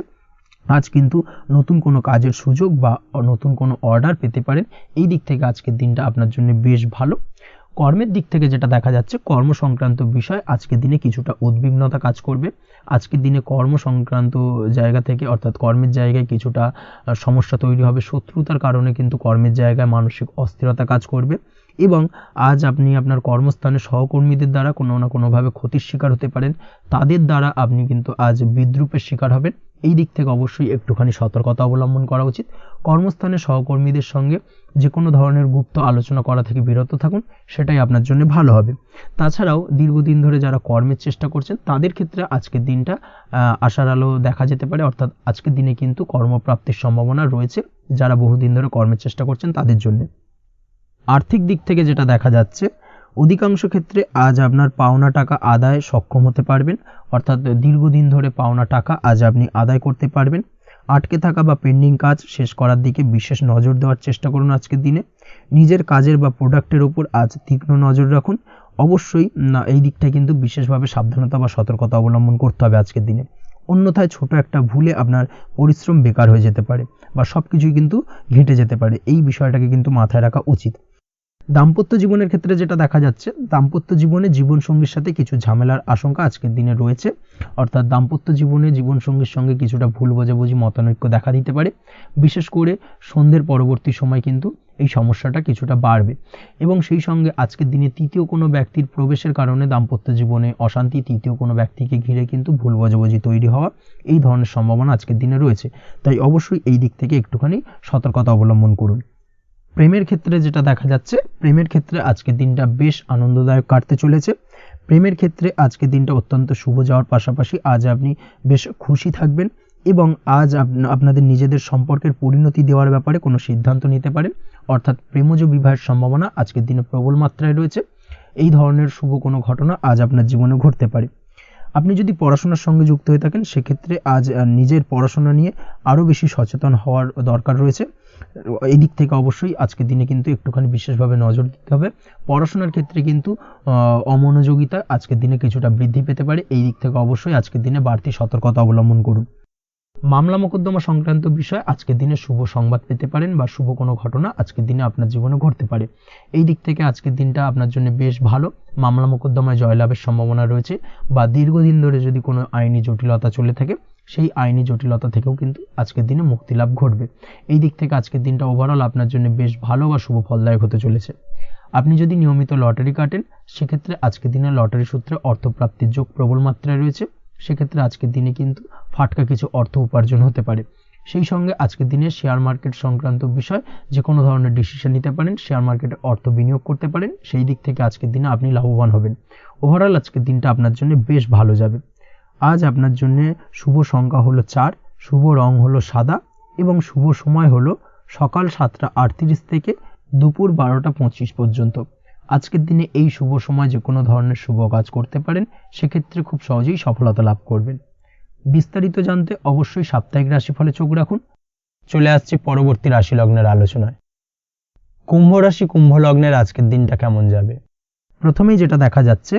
আজ কিন্তু নতুন কোনো কাজের সুযোগ বা নতুন কোনো অর্ডার পেতে পারেন। এই দিক থেকে আজকের দিনটা আপনার জন্য বেশ ভালো। কর্মের দিক থেকে যেটা দেখা যাচ্ছে, কর্ম সংক্রান্ত বিষয় আজকের দিনে কিছুটা উদ্বিগ্নতা কাজ করবে। আজকের দিনে কর্ম সংক্রান্ত জায়গা থেকে অর্থাৎ কর্মের জায়গায় কিছুটা সমস্যা তৈরি হবে। শত্রুতার কারণে কিন্তু কর্মের জায়গায় মানসিক অস্থিরতা কাজ করবে এবং আজ আপনি আপনার কর্মস্থানে সহকর্মীদের দ্বারা কোনো না কোনোভাবে ক্ষতির শিকার হতে পারেন। তাদের দ্বারা আপনি কিন্তু আজ বিদ্রূপের শিকার হবেন। এই দিক থেকে অবশ্যই একটুখানি সতর্কতা অবলম্বন করা উচিত। কর্মস্থানে সহকর্মীদের সঙ্গে যে কোনো ধরনের গুপ্ত আলোচনা করা থেকে বিরত থাকুন, সেটাই আপনার জন্য ভালো হবে। তাছাড়াও দীর্ঘদিন ধরে যারা কর্মের চেষ্টা করছেন, তাদের ক্ষেত্রে আজকের দিনটা আশার আলো দেখা যেতে পারে। অর্থাৎ আজকের দিনে কিন্তু কর্মপ্রাপ্তির সম্ভাবনা রয়েছে যারা বহুদিন ধরে কর্মের চেষ্টা করছেন তাদের জন্য। আর্থিক দিক থেকে যেটা দেখা যাচ্ছে, অধিকাংশ ক্ষেত্রে আজ আপনার পাওনা টাকা আদায় সক্ষম হতে পারবেন। অর্থাৎ দীর্ঘদিন ধরে পাওনা টাকা আজ আপনি আদায় করতে পারবেন। আটকে থাকা বা পেন্ডিং কাজ শেষ করার দিকে বিশেষ নজর দেওয়ার চেষ্টা করুন আজকের দিনে। নিজের কাজের বা প্রোডাক্টের উপর আজ তীক্ষ্ণ নজর রাখুন। অবশ্যই এই দিকটা কিন্তু বিশেষভাবে সাবধানতা বা সতর্কতা অবলম্বন করতে হবে আজকের দিনে। অন্যথায় ছোট একটা ভুলে আপনার পরিশ্রম বেকার হয়ে যেতে পারে বা সব কিছুই কিন্তু ঘেঁটে যেতে পারে। এই বিষয়টাকে কিন্তু মাথায় রাখা উচিত। দাম্পত্য জীবনের ক্ষেত্রে যেটা দেখা যাচ্ছে, দাম্পত্য জীবনে জীবনসঙ্গীর সাথে কিছু ঝামেলার আশঙ্কা আজকের দিনে রয়েছে। অর্থাৎ দাম্পত্য জীবনে জীবনসঙ্গীর সঙ্গে কিছুটা ভুল বোঝাবুঝি মতানৈক্য দেখা দিতে পারে। বিশেষ করে সন্ধ্যের পরবর্তী সময় কিন্তু এই সমস্যাটা কিছুটা বাড়বে এবং সেই সঙ্গে আজকের দিনে তৃতীয় কোনো ব্যক্তির প্রবেশের কারণে দাম্পত্য জীবনে অশান্তি, তৃতীয় কোনো ব্যক্তিকে ঘিরে কিন্তু ভুল বোঝাবুঝি তৈরি হওয়া, এই ধরনের সম্ভাবনা আজকের দিনে রয়েছে। তাই অবশ্যই এই দিক থেকে একটুখানি সতর্কতা অবলম্বন করুন। প্রেমের ক্ষেত্রে যেটা দেখা যাচ্ছে, প্রেমের ক্ষেত্রে আজকের দিনটা বেশ আনন্দদায়ক কাটতে চলেছে। প্রেমের ক্ষেত্রে আজকের দিনটা অত্যন্ত শুভ যাওয়ার পাশাপাশি আজ আপনি বেশ খুশি থাকবেন এবং আজ আপনাদের নিজেদের সম্পর্কের পরিণতি দেওয়ার ব্যাপারে কোনো সিদ্ধান্ত নিতে পারেন। অর্থাৎ প্রেমজ বিবাহের সম্ভাবনা আজকের দিনে প্রবল মাত্রায় রয়েছে। এই ধরনের শুভ কোনো ঘটনা আজ আপনার জীবনে ঘটতে পারে। আপনি যদি পড়াশোনার সঙ্গে যুক্ত হয়ে থাকেন, সেক্ষেত্রে আজ নিজের পড়াশোনা নিয়ে আরও বেশি সচেতন হওয়ার দরকার রয়েছে। এই দিক থেকে অবশ্যই আজকের দিনে কিন্তু একটুখানি বিশেষভাবে নজর দিতে হবে। পড়াশোনার ক্ষেত্রে কিন্তু অমনোযোগিতা আজকের দিনে কিছুটা বৃদ্ধি পেতে পারে। এই দিক থেকে অবশ্যই আজকের দিনে বাড়তি সতর্কতা অবলম্বন করুন। মামলা মোকদ্দমা সংক্রান্ত বিষয় আজকের দিনে শুভ সংবাদ পেতে পারেন বা শুভ কোনো ঘটনা আজকের দিনে আপনার জীবনে ঘটতে পারে। এই দিক থেকে আজকের দিনটা আপনার জন্য বেশ ভালো। মামলা মোকদ্দমায় জয়লাভের সম্ভাবনা রয়েছে বা দীর্ঘদিন ধরে যদি কোনো আইনি জটিলতা চলে থাকে, সেই আইনি জটিলতা থেকেও কিন্তু আজকের দিনে মুক্তি লাভ ঘটবে। এই দিক থেকে আজকের দিনটা ওভারঅল আপনার জন্য বেশ ভালো বা শুভ ফলদায়ক হতে চলেছে। আপনি যদি নিয়মিত লটারি কাটেন, সেক্ষেত্রে আজকের দিনে লটারি সূত্রে অর্থপ্রাপ্তির যোগ প্রবল মাত্রায় রয়েছে। সেক্ষেত্রে আজকের দিনে কিন্তু ফাটকা কিছু অর্থ উপার্জন হতে পারে। সেই সঙ্গে আজকের দিনে শেয়ার মার্কেট সংক্রান্ত বিষয় যে কোনো ধরনের ডিসিশন নিতে পারেন, শেয়ার মার্কেটে অর্থ বিনিয়োগ করতে পারেন। সেই দিক থেকে আজকের দিনে আপনি লাভবান হবেন। ওভারঅল আজকের দিনটা আপনার জন্য বেশ ভালো যাবে। আজ আপনার জন্য শুভ সংখ্যা হলো 4, শুভ রং হলো সাদা এবং শুভ সময় হলো সকাল 7:38 থেকে দুপুর 12টা 25 পর্যন্ত। আজকের দিনে এই শুভ সময় যে কোনো ধরনের শুভ কাজ করতে পারেন, সেক্ষেত্রে খুব সহজেই সফলতা লাভ করবেন। বিস্তারিত জানতে অবশ্যই সাপ্তাহিক রাশিফলে চোখ রাখুন। চলে আসছে পরবর্তী রাশি লগ্নের আলোচনায়। কুম্ভ রাশি কুম্ভ লগ্নের আজকের দিনটা কেমন যাবে? প্রথমেই যেটা দেখা যাচ্ছে,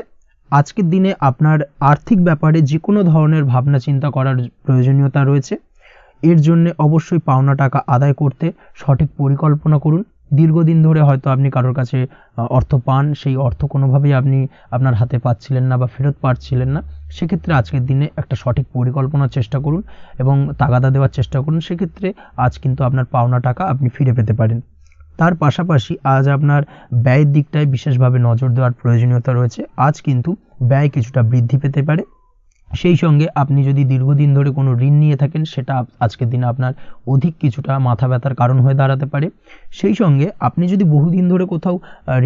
আজকের দিনে আপনার আর্থিক ব্যাপারে যে কোনো ধরনের ভাবনা চিন্তা করার প্রয়োজনীয়তা রয়েছে। এর জন্য অবশ্যই পাওনা টাকা আদায় করতে সঠিক পরিকল্পনা করুন। দীর্ঘদিন ধরে হয়তো আপনি কারোর কাছে অর্থ পান, সেই অর্থ কোনোভাবেই আপনি আপনার হাতে পাচ্ছিলেন না বা ফেরত পাচ্ছিলেন না। সেক্ষেত্রে আজকের দিনে একটা সঠিক পরিকল্পনার চেষ্টা করুন এবং তাগাদা দেওয়ার চেষ্টা করুন। সেক্ষেত্রে আজ কিন্তু আপনার পাওনা টাকা আপনি ফিরে পেতে পারেন। তার পাশাপাশি আজ আপনার ব্যয়ের দিকটায় বিশেষভাবে নজর দেওয়ার প্রয়োজনীয়তা রয়েছে। আজ কিন্তু ব্যয় কিছুটা বৃদ্ধি পেতে পারে। সেই সঙ্গে আপনি যদি দীর্ঘদিন ধরে কোনো ঋণ নিয়ে থাকেন, সেটা আজকের দিনে আপনার অধিক কিছুটা মাথা ব্যথার কারণ হয়ে দাঁড়াতে পারে। সেই সঙ্গে আপনি যদি বহুদিন ধরে কোথাও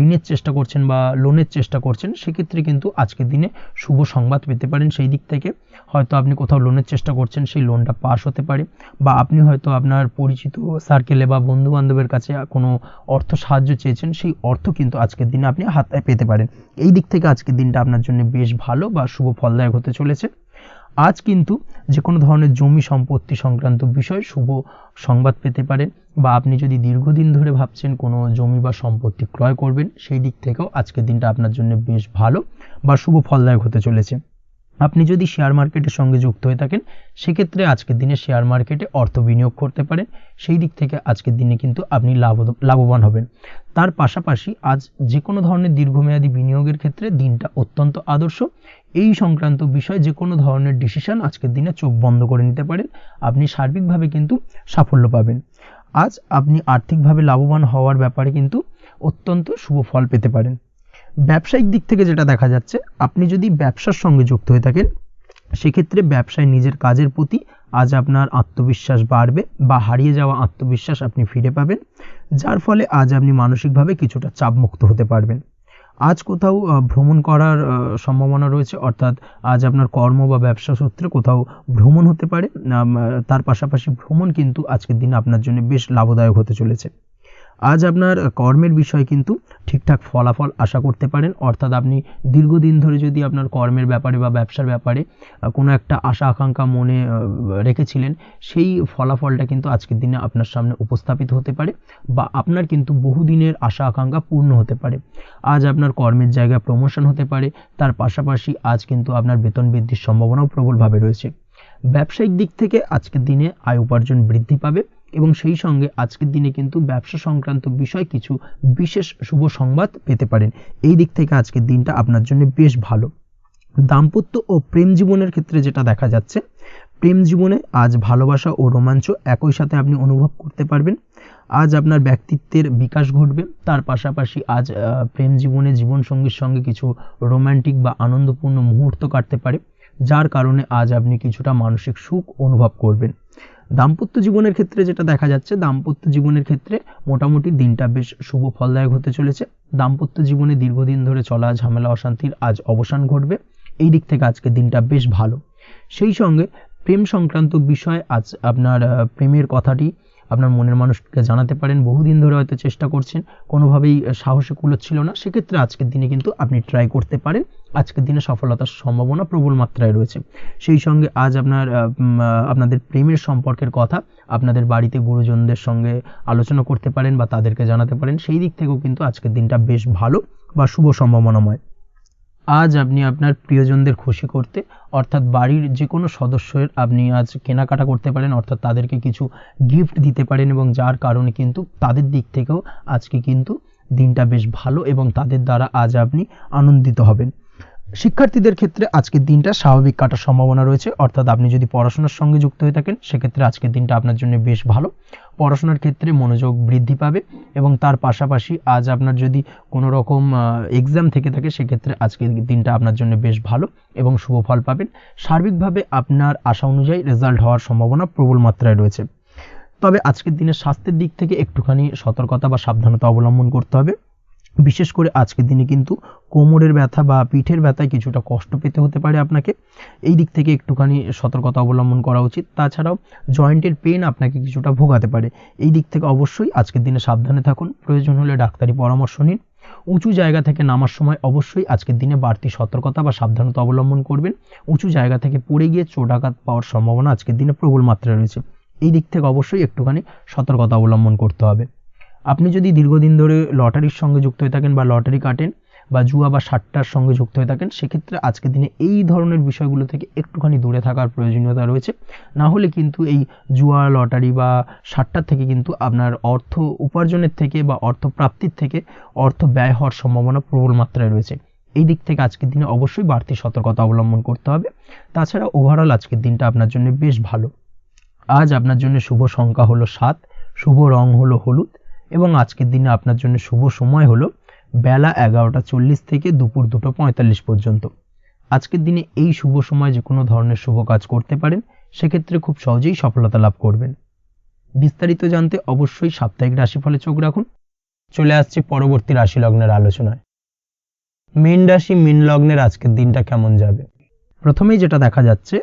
ঋণের চেষ্টা করছেন বা লোনের চেষ্টা করছেন, সেক্ষেত্রে কিন্তু আজকের দিনে শুভ সংবাদ পেতে পারেন। সেই দিক থেকে হয়তো আপনি কোথাও লোনের চেষ্টা করছেন, সেই লোনটা পাস হতে পারে, বা আপনি হয়তো আপনার পরিচিত সার্কেলে বা বন্ধু বান্ধবের কাছে কোনো অর্থ সাহায্য চেয়েছেন, সেই অর্থ কিন্তু আজকের দিনে আপনি হাতে পেতে পারেন। এই দিক থেকে আজকের দিনটা আপনার জন্য বেশ ভালো বা শুভ ফলদায়ক হতে চলেছে। আজ কিন্তু যে কোনো ধরনের জমি সম্পত্তি সংক্রান্ত বিষয়ে শুভ সংবাদ পেতে পারেন, বা আপনি যদি দীর্ঘদিন ধরে ভাবছেন কোনো জমি বা সম্পত্তি ক্রয় করবেন, সেই দিক থেকেও আজকের দিনটা আপনার জন্য বেশ ভালো বা শুভ ফলদায়ক হতে চলেছে। আপনি যদি শেয়ার মার্কেটের সঙ্গে যুক্ত হয়ে থাকেন, সেক্ষেত্রে আজকের দিনে শেয়ার মার্কেটে অর্থ বিনিয়োগ করতে পারেন। সেই দিক থেকে আজকের দিনে কিন্তু আপনি লাভবান হবেন। তার পাশাপাশি আজ যে কোনো ধরনের দীর্ঘমেয়াদী বিনিয়োগের ক্ষেত্রে দিনটা অত্যন্ত আদর্শ। এই সংক্রান্ত বিষয়ে যে কোনো ধরনের ডিসিশন আজকের দিনে চোখ বন্ধ করে নিতে পারেন, আপনি সার্বিকভাবে কিন্তু সাফল্য পাবেন। আজ আপনি আর্থিকভাবে লাভবান হওয়ার ব্যাপারে কিন্তু অত্যন্ত শুভ ফল পেতে পারেন। ব্যবসায়িক দিক থেকে যেটা দেখা যাচ্ছে, আপনি যদি ব্যবসার সঙ্গে যুক্ত হয়ে থাকেন, সেক্ষেত্রে ব্যবসায় নিজের কাজের প্রতি আজ আপনার আত্মবিশ্বাস বাড়বে, বা হারিয়ে যাওয়া আত্মবিশ্বাস আপনি ফিরে পাবেন, যার ফলে আজ আপনি মানসিকভাবে কিছুটা চাপমুক্ত হতে পারবেন। আজ কোথাও ভ্রমণ করার সম্ভাবনা রয়েছে, অর্থাৎ আজ আপনার কর্ম বা ব্যবসা সূত্রে কোথাও ভ্রমণ হতে পারে। তার পাশাপাশি ভ্রমণ কিন্তু আজকের দিনে আপনার জন্য বেশ লাভদায়ক হতে চলেছে। আজ আপনার কর্মের বিষয়ে কিন্তু ঠিকঠাক ফলাফল আশা করতে পারেন, অর্থাৎ আপনি দীর্ঘদিন ধরে যদি আপনার কর্মের ব্যাপারে বা ব্যবসার ব্যাপারে কোনো একটা আশা আকাঙ্ক্ষা মনে রেখেছিলেন, সেই ফলাফলটা কিন্তু আজকের দিনে আপনার সামনে উপস্থাপিত হতে পারে, বা আপনার কিন্তু বহুদিনের আশা আকাঙ্ক্ষা পূর্ণ হতে পারে। আজ আপনার কর্মের জায়গায় প্রমোশন হতে পারে। তার পাশাপাশি আজ কিন্তু আপনার বেতন বৃদ্ধির সম্ভাবনাও প্রবলভাবে রয়েছে। ব্যবসায়িক দিক থেকে আজকের দিনে আয় উপার্জন বৃদ্ধি পাবে, এবং সেই সঙ্গে আজকের দিনে কিন্তু ব্যবসা সংক্রান্ত বিষয় কিছু বিশেষ শুভ সংবাদ পেতে পারেন। এই দিক থেকে আজকের দিনটা আপনার জন্য বেশ ভালো। দাম্পত্য ও প্রেম জীবনের ক্ষেত্রে যেটা দেখা যাচ্ছে, প্রেম জীবনে আজ ভালোবাসা ও রোমাঞ্চ একই সাথে আপনি অনুভব করতে পারবেন। আজ আপনার ব্যক্তিত্বের বিকাশ ঘটবে। তার পাশাপাশি আজ প্রেম জীবনে জীবনসঙ্গীর সঙ্গে কিছু রোমান্টিক বা আনন্দপূর্ণ মুহূর্ত কাটতে পারে, যার কারণে আজ আপনি কিছুটা মানসিক সুখ অনুভব করবেন। দাম্পত্য জীবনের ক্ষেত্রে যেটা দেখা যাচ্ছে, দাম্পত্য জীবনের ক্ষেত্রে মোটামুটি দিনটা বেশ শুভ ফলদায়ক হতে চলেছে। দাম্পত্য জীবনে দীর্ঘদিন ধরে চলা ঝামেলা অশান্তির আজ অবসান ঘটবে। এই দিক থেকে আজকে দিনটা বেশ ভালো। সেই সঙ্গে প্রেম সংক্রান্ত বিষয় আজ আপনার প্রেমের কথাটি আপনার মনের মানুষকে জানাতে পারেন। বহুদিন ধরে হয়তো চেষ্টা করছেন, কোনোভাবেই সাহসে কুলোচ্ছিল না, সেক্ষেত্রে আজকের দিনে কিন্তু আপনি ট্রাই করতে পারেন। আজকের দিনে সফলতার সম্ভাবনা প্রবল মাত্রায় রয়েছে। সেই সঙ্গে আজ আপনাদের প্রেমের সম্পর্কের কথা আপনাদের বাড়িতে গুরুজনদের সঙ্গে আলোচনা করতে পারেন বা তাদেরকে জানাতে পারেন। সেই দিক থেকেও কিন্তু আজকের দিনটা বেশ ভালো বা শুভ সম্ভাবনাময়। আজ আপনি আপনার প্রিয়জনদের খুশি করতে, অর্থাৎ বাড়ির যে কোনো সদস্যের আপনি আজ কেনাকাটা করতে পারেন, অর্থাৎ তাদেরকে কিছু গিফট দিতে পারেন, এবং যার কারণে কিন্তু তাদের দিক থেকেও আজকে কিন্তু দিনটা বেশ ভালো, এবং তাদের দ্বারা আজ আপনি আনন্দিত হবেন। শিক্ষার্থীদের ক্ষেত্রে আজকের দিনটা স্বাভাবিক কাটার সম্ভাবনা রয়েছে, অর্থাৎ আপনি যদি পড়াশোনার সঙ্গে যুক্ত হয়ে থাকেন, সেক্ষেত্রে আজকের দিনটা আপনার জন্য বেশ ভালো। পড়াশোনার ক্ষেত্রে মনোযোগ বৃদ্ধি পাবে, এবং তার পাশাপাশি আজ আপনার যদি কোনো রকম এক্সাম থেকে থাকে, সেক্ষেত্রে আজকের দিনটা আপনার জন্য বেশ ভালো এবং শুভ ফল পাবেন। সার্বিকভাবে আপনার আশা অনুযায়ী রেজাল্ট হওয়ার সম্ভাবনা প্রবল মাত্রায় রয়েছে। তবে আজকের দিনে স্বাস্থ্যের দিক থেকে একটুখানি সতর্কতা বা সাবধানতা অবলম্বন করতে হবে। বিশেষ করে আজকের দিনে কিন্তু কোমরের ব্যথা বা পিঠের ব্যথায় কিছুটা কষ্ট পেতে হতে পারে আপনাকে, এই দিক থেকে একটুখানি সতর্কতা অবলম্বন করা উচিত। তাছাড়াও জয়েন্টের পেন আপনাকে কিছুটা ভোগাতে পারে, এই দিক থেকে অবশ্যই আজকের দিনে সাবধানে থাকুন, প্রয়োজন হলে ডাক্তারি পরামর্শ নিন। উঁচু জায়গা থেকে নামার সময় অবশ্যই আজকের দিনে বাড়তি সতর্কতা বা সাবধানতা অবলম্বন করবেন। উঁচু জায়গা থেকে পড়ে গিয়ে চোটাঘাত পাওয়ার সম্ভাবনা আজকের দিনে প্রবল মাত্রায় রয়েছে, এই দিক থেকে অবশ্যই একটুখানি সতর্কতা অবলম্বন করতে হবে। আপনি যদি দীর্ঘদিন ধরে লটারির সঙ্গে যুক্ত হয়ে থাকেন বা লটারি কাটেন বা জুয়া বা সাট্টার সঙ্গে যুক্ত হয়ে থাকেন, সেক্ষেত্রে আজকের দিনে এই ধরনের বিষয়গুলো থেকে একটুখানি দূরে থাকার প্রয়োজনীয়তা রয়েছে। না হলে কিন্তু এই জুয়া, লটারি বা সাট্টার থেকে কিন্তু আপনার অর্থ উপার্জনের থেকে বা অর্থ প্রাপ্তির থেকে অর্থ ব্যয় হওয়ার সম্ভাবনা প্রবল মাত্রায় রয়েছে, এই দিক থেকে আজকের দিনে অবশ্যই বাড়তি সতর্কতা অবলম্বন করতে হবে। তাছাড়া ওভারঅল আজকের দিনটা আপনার জন্য বেশ ভালো। আজ আপনার জন্য শুভ সংখ্যা হলো 7, শুভ রং হলো হলুদ এবং আজকের দিনে আপনার জন্য শুভ সময় হলো বেলা 11:40 থেকে দুপুর 2:45 পর্যন্ত। আজকের দিনে এই শুভ সময় যে কোনো ধরনের শুভ কাজ করতে পারেন, সেক্ষেত্রে খুব সহজেই সফলতা লাভ করবেন। বিস্তারিত জানতে অবশ্যই সাপ্তাহিক রাশিফলে চোখ রাখুন। চলে আসছে পরবর্তী রাশি লগ্নের আলোচনায়। মীন রাশি, মীন লগ্নের আজকের দিনটা কেমন যাবে? প্রথমেই যেটা দেখা যাচ্ছে,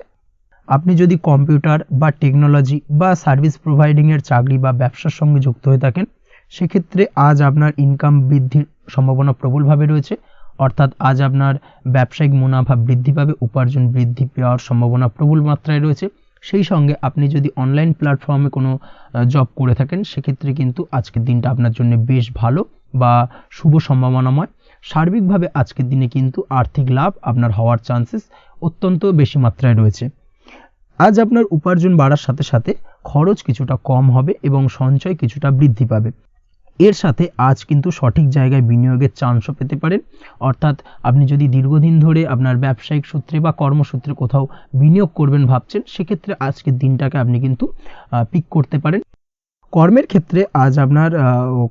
আপনি যদি কম্পিউটার বা টেকনোলজি বা সার্ভিস প্রোভাইডিংয়ের চাকরি বা ব্যবসার সঙ্গে যুক্ত হয়ে থাকেন, সেক্ষেত্রে আজ আপনার ইনকাম বৃদ্ধির সম্ভাবনা প্রবলভাবে রয়েছে। অর্থাৎ আজ আপনার ব্যবসায়িক মুনাফা বৃদ্ধি পাবে, উপার্জন বৃদ্ধি পাওয়ার সম্ভাবনা প্রবল মাত্রায় রয়েছে। সেই সঙ্গে আপনি যদি অনলাইন প্ল্যাটফর্মে কোনো জব করে থাকেন, সেক্ষেত্রে কিন্তু আজকের দিনটা আপনার জন্য বেশ ভালো বা শুভ সম্ভাবনাময়। সার্বিকভাবে আজকের দিনে কিন্তু আর্থিক লাভ আপনার হওয়ার চান্সেস অত্যন্ত বেশি মাত্রায় রয়েছে। আজ আপনার উপার্জন বাড়ার সাথে সাথে খরচ কিছুটা কম হবে এবং সঞ্চয় কিছুটা বৃদ্ধি পাবে। এর সাথে আজ কিন্তু সঠিক জায়গায় বিনিয়োগের চান্সও পেতে পারেন। অর্থাৎ আপনি যদি দীর্ঘদিন ধরে আপনার ব্যবসায়িক সূত্রে বা কর্মসূত্রে কোথাও বিনিয়োগ করবেন ভাবছেন, সেক্ষেত্রে আজকের দিনটাকে আপনি কিন্তু পিক করতে পারেন। কর্মের ক্ষেত্রে আজ আপনার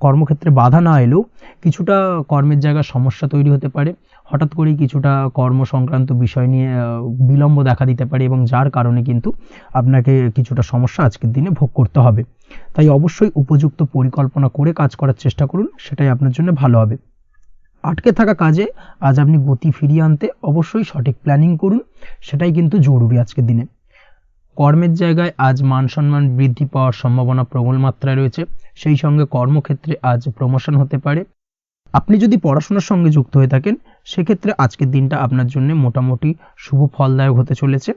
কর্মক্ষেত্রে বাধা না এলেও কিছুটা কর্মের জায়গায় সমস্যা তৈরি হতে পারে। হঠাৎ করেই কিছুটা কর্ম সংক্রান্ত বিষয় নিয়ে বিলম্ব দেখা দিতে পারে এবং যার কারণে কিন্তু আপনাকে কিছুটা সমস্যা আজকের দিনে ভোগ করতে হবে। তাই অবশ্যই উপযুক্ত পরিকল্পনা করে কাজ করার চেষ্টা করুন, সেটাই আপনার জন্য ভালো হবে। আটকে থাকা কাজে আজ আপনি গতি ফিরিয়ে আনতে অবশ্যই সঠিক প্ল্যানিং করুন, সেটাই কিন্তু জরুরি আজকের দিনে। কর্মের জায়গায় আজ মান সম্মান বৃদ্ধি পাওয়ার সম্ভাবনা প্রবল মাত্রায় রয়েছে। সেই সঙ্গে কর্মক্ষেত্রে আজ প্রমোশন হতে পারে। আপনি যদি পড়াশোনার সঙ্গে যুক্ত হয়ে থাকেন, সেক্ষেত্রে আজকের দিনটা আপনার জন্য মোটামুটি শুভ ফলদায়ক হতে চলেছে।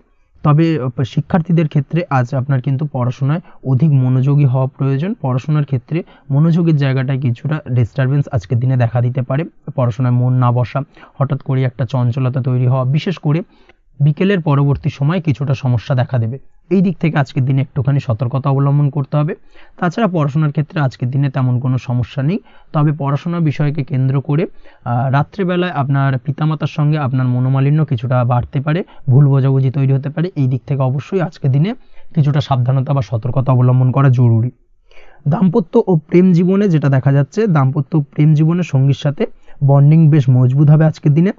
তবে শিক্ষার্থীদের ক্ষেত্রে আজ আপনার কিন্তু পড়াশোনায় অধিক মনোযোগী হওয়া প্রয়োজন। পড়াশোনার ক্ষেত্রে মনোযোগের জায়গাটায় কিছুটা ডিস্টারবেন্স আজকের দিনে দেখা দিতে পারে। পড়াশোনায় মন না বসা, হঠাৎ করে একটা চঞ্চলতা তৈরি হওয়া, বিশেষ করে বিকেলের পরবর্তী সময় কিছুটা সমস্যা দেখা দেবে। এই দিক থেকে আজকের দিনে একটুখানি সতর্কতা অবলম্বন করতে হবে। তাছাড়া পড়াশোনার ক্ষেত্রে আজকের দিনে তেমন কোনো সমস্যা নেই। তবে পড়াশোনার বিষয়কে কেন্দ্র করে রাত্রেবেলায় আপনার পিতামাতার সঙ্গে আপনার মনোমালিন্য কিছুটা বাড়তে পারে, ভুল বোঝাবুঝি তৈরি হতে পারে। এই দিক থেকে অবশ্যই আজকের দিনে কিছুটা সাবধানতা বা সতর্কতা অবলম্বন করা জরুরি। দাম্পত্য ও প্রেম জীবনে যেটা দেখা যাচ্ছে, দাম্পত্য প্রেম জীবনে সঙ্গীর সাথে বন্ডিং বেশ মজবুত হবে আজকের দিনে।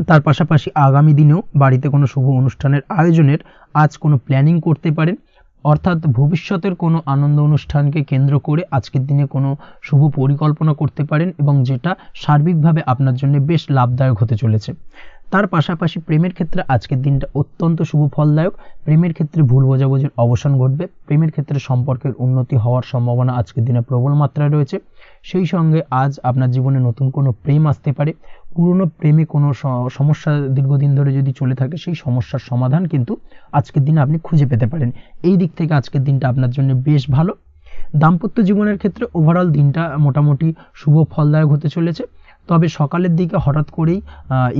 তার পাশাপাশি আগামী দিনেও বাড়িতে কোনো শুভ অনুষ্ঠানের আয়োজনের আজ কোনো প্ল্যানিং করতে পারেন। অর্থাৎ ভবিষ্যতের কোনো আনন্দ অনুষ্ঠানকে কেন্দ্র করে আজকের দিনে কোনো শুভ পরিকল্পনা করতে পারেন এবং যেটা সার্বিকভাবে আপনার জন্য বেশ লাভদায়ক হতে চলেছে। তার পাশাপাশি প্রেমের ক্ষেত্রে আজকের দিনটা অত্যন্ত শুভ ফলদায়ক। প্রেমের ক্ষেত্রে ভুল বোঝাবুঝির অবসান ঘটবে। প্রেমের ক্ষেত্রে সম্পর্কের উন্নতি হওয়ার সম্ভাবনা আজকের দিনে প্রবল মাত্রায় রয়েছে। সেই সঙ্গে আজ আপনার জীবনে নতুন কোনো প্রেম আসতে পারে। পুরনো প্রেমে কোনো সমস্যা দীর্ঘদিন ধরে যদি চলে থাকে, সেই সমস্যার সমাধান কিন্তু আজকের দিনে আপনি খুঁজে পেতে পারেন। এই দিক থেকে আজকের দিনটা আপনার জন্য বেশ ভালো। দাম্পত্য জীবনের ক্ষেত্রে ওভারঅল দিনটা মোটামুটি শুভ ফলদায়ক হতে চলেছে। তবে সকালের দিকে হঠাৎ করেই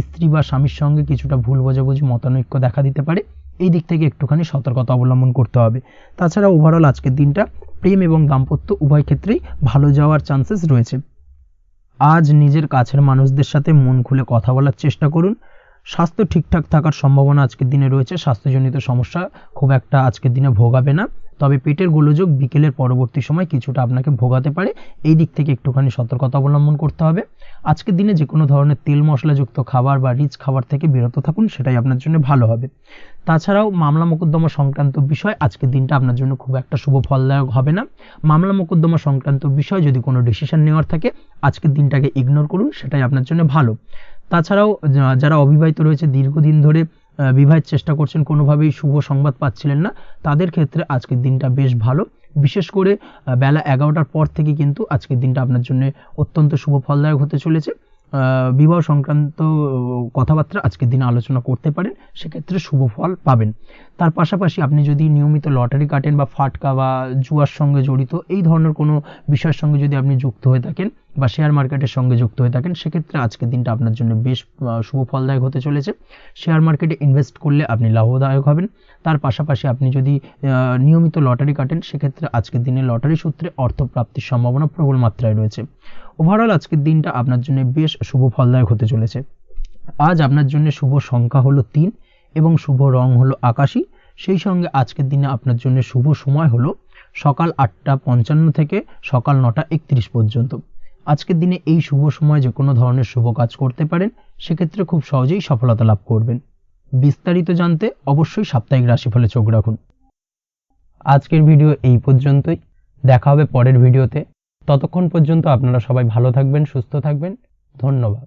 স্ত্রী বা স্বামীর সঙ্গে কিছুটা ভুল বোঝাবুঝি, মতানৈক্য দেখা দিতে পারে। এই দিক থেকে একটুখানি সতর্কতা অবলম্বন করতে হবে। তাছাড়া ওভারঅল আজকের দিনটা প্রেম এবং দাম্পত্য উভয় ক্ষেত্রেই ভালো যাওয়ার চান্সেস রয়েছে। আজ নিজের কাছের মানুষদের সাথে মন খুলে কথা বলার চেষ্টা করুন। স্বাস্থ্য ঠিকঠাক থাকার সম্ভাবনা আজকের দিনে রয়েছে। স্বাস্থ্যজনিত সমস্যা খুব একটা আজকের দিনে ভোগাবে না। তবে পেটের গোলযোগ বিকেলের পরবর্তী সময় কিছুটা আপনাকে ভোগাতে পারে, এই দিক থেকে একটুখানি সতর্কতা অবলম্বন করতে হবে। আজকের দিনে যে কোনো ধরনের তেল মশলাযুক্ত খাবার বা রিচ খাবার থেকে বিরত থাকুন, সেটাই আপনার জন্য ভালো হবে। তাছাড়াও মামলা মোকদ্দমা সংক্রান্ত বিষয় আজকের দিনটা আপনার জন্য খুব একটা শুভ ফলদায়ক হবে না। মামলা মোকদ্দমা সংক্রান্ত বিষয় যদি কোনো ডিসিশন নেওয়ার থাকে, আজকের দিনটাকে ইগনোর করুন, সেটাই আপনার জন্য ভালো। তাছাড়াও যারা অবিবাহিত রয়েছে, দীর্ঘদিন ধরে বিবাহের চেষ্টা করছেন, কোনোভাবেই শুভ সংবাদ পাচ্ছিলেন না, তাদের ক্ষেত্রে আজকের দিনটা বেশ ভালো। বিশেষ করে বেলা 11টার পর থেকে কিন্তু আজকের দিনটা আপনার জন্য অত্যন্ত শুভ ফলদায়ক হতে চলেছে। বিবাহ সংক্রান্ত কথাবার্তা আজকের দিনে আলোচনা করতে পারেন, সেক্ষেত্রে শুভ ফল পাবেন। তার পাশাপাশি আপনি যদি নিয়মিত লটারি কাটেন বা ফাটকা বা জুয়ার সঙ্গে জড়িত এই ধরনের কোনো বিষয়ের সঙ্গে যদি আপনি যুক্ত হয়ে থাকেন বা শেয়ার মার্কেটের সঙ্গে যুক্ত হয়ে থাকেন, সেক্ষেত্রে আজকের দিনটা আপনার জন্য বেশ শুভ ফলদায়ক হতে চলেছে। শেয়ার মার্কেটে ইনভেস্ট করলে আপনি লাভদায়ক হবেন। তার পাশাপাশি আপনি যদি নিয়মিত লটারি কাটেন, সেক্ষেত্রে আজকের দিনে লটারি সূত্রে অর্থ প্রাপ্তির সম্ভাবনা প্রবল মাত্রায় রয়েছে। ওভারঅল আজকের দিনটা আপনার জন্য বেশ শুভ ফলদায়ক হতে চলেছে। আজ আপনার জন্য শুভ সংখ্যা হলো 3 এবং শুভ রং হলো আকাশী। সেই সঙ্গে আজকের দিনে আপনার জন্য শুভ সময় হলো সকাল 8:55 থেকে সকাল 9:31 পর্যন্ত। আজকের দিনে এই শুভ সময় যে কোনো ধরনের শুভ কাজ করতে পারেন, সেক্ষেত্রে খুব সহজেই সফলতা লাভ করবেন। বিস্তারিত জানতে অবশ্যই সাপ্তাহিক রাশিফলে চোখ রাখুন। আজকের ভিডিও এই পর্যন্তই, দেখা হবে পরের ভিডিওতে। ততক্ষণ পর্যন্ত আপনারা সবাই ভালো থাকবেন, সুস্থ থাকবেন। ধন্যবাদ।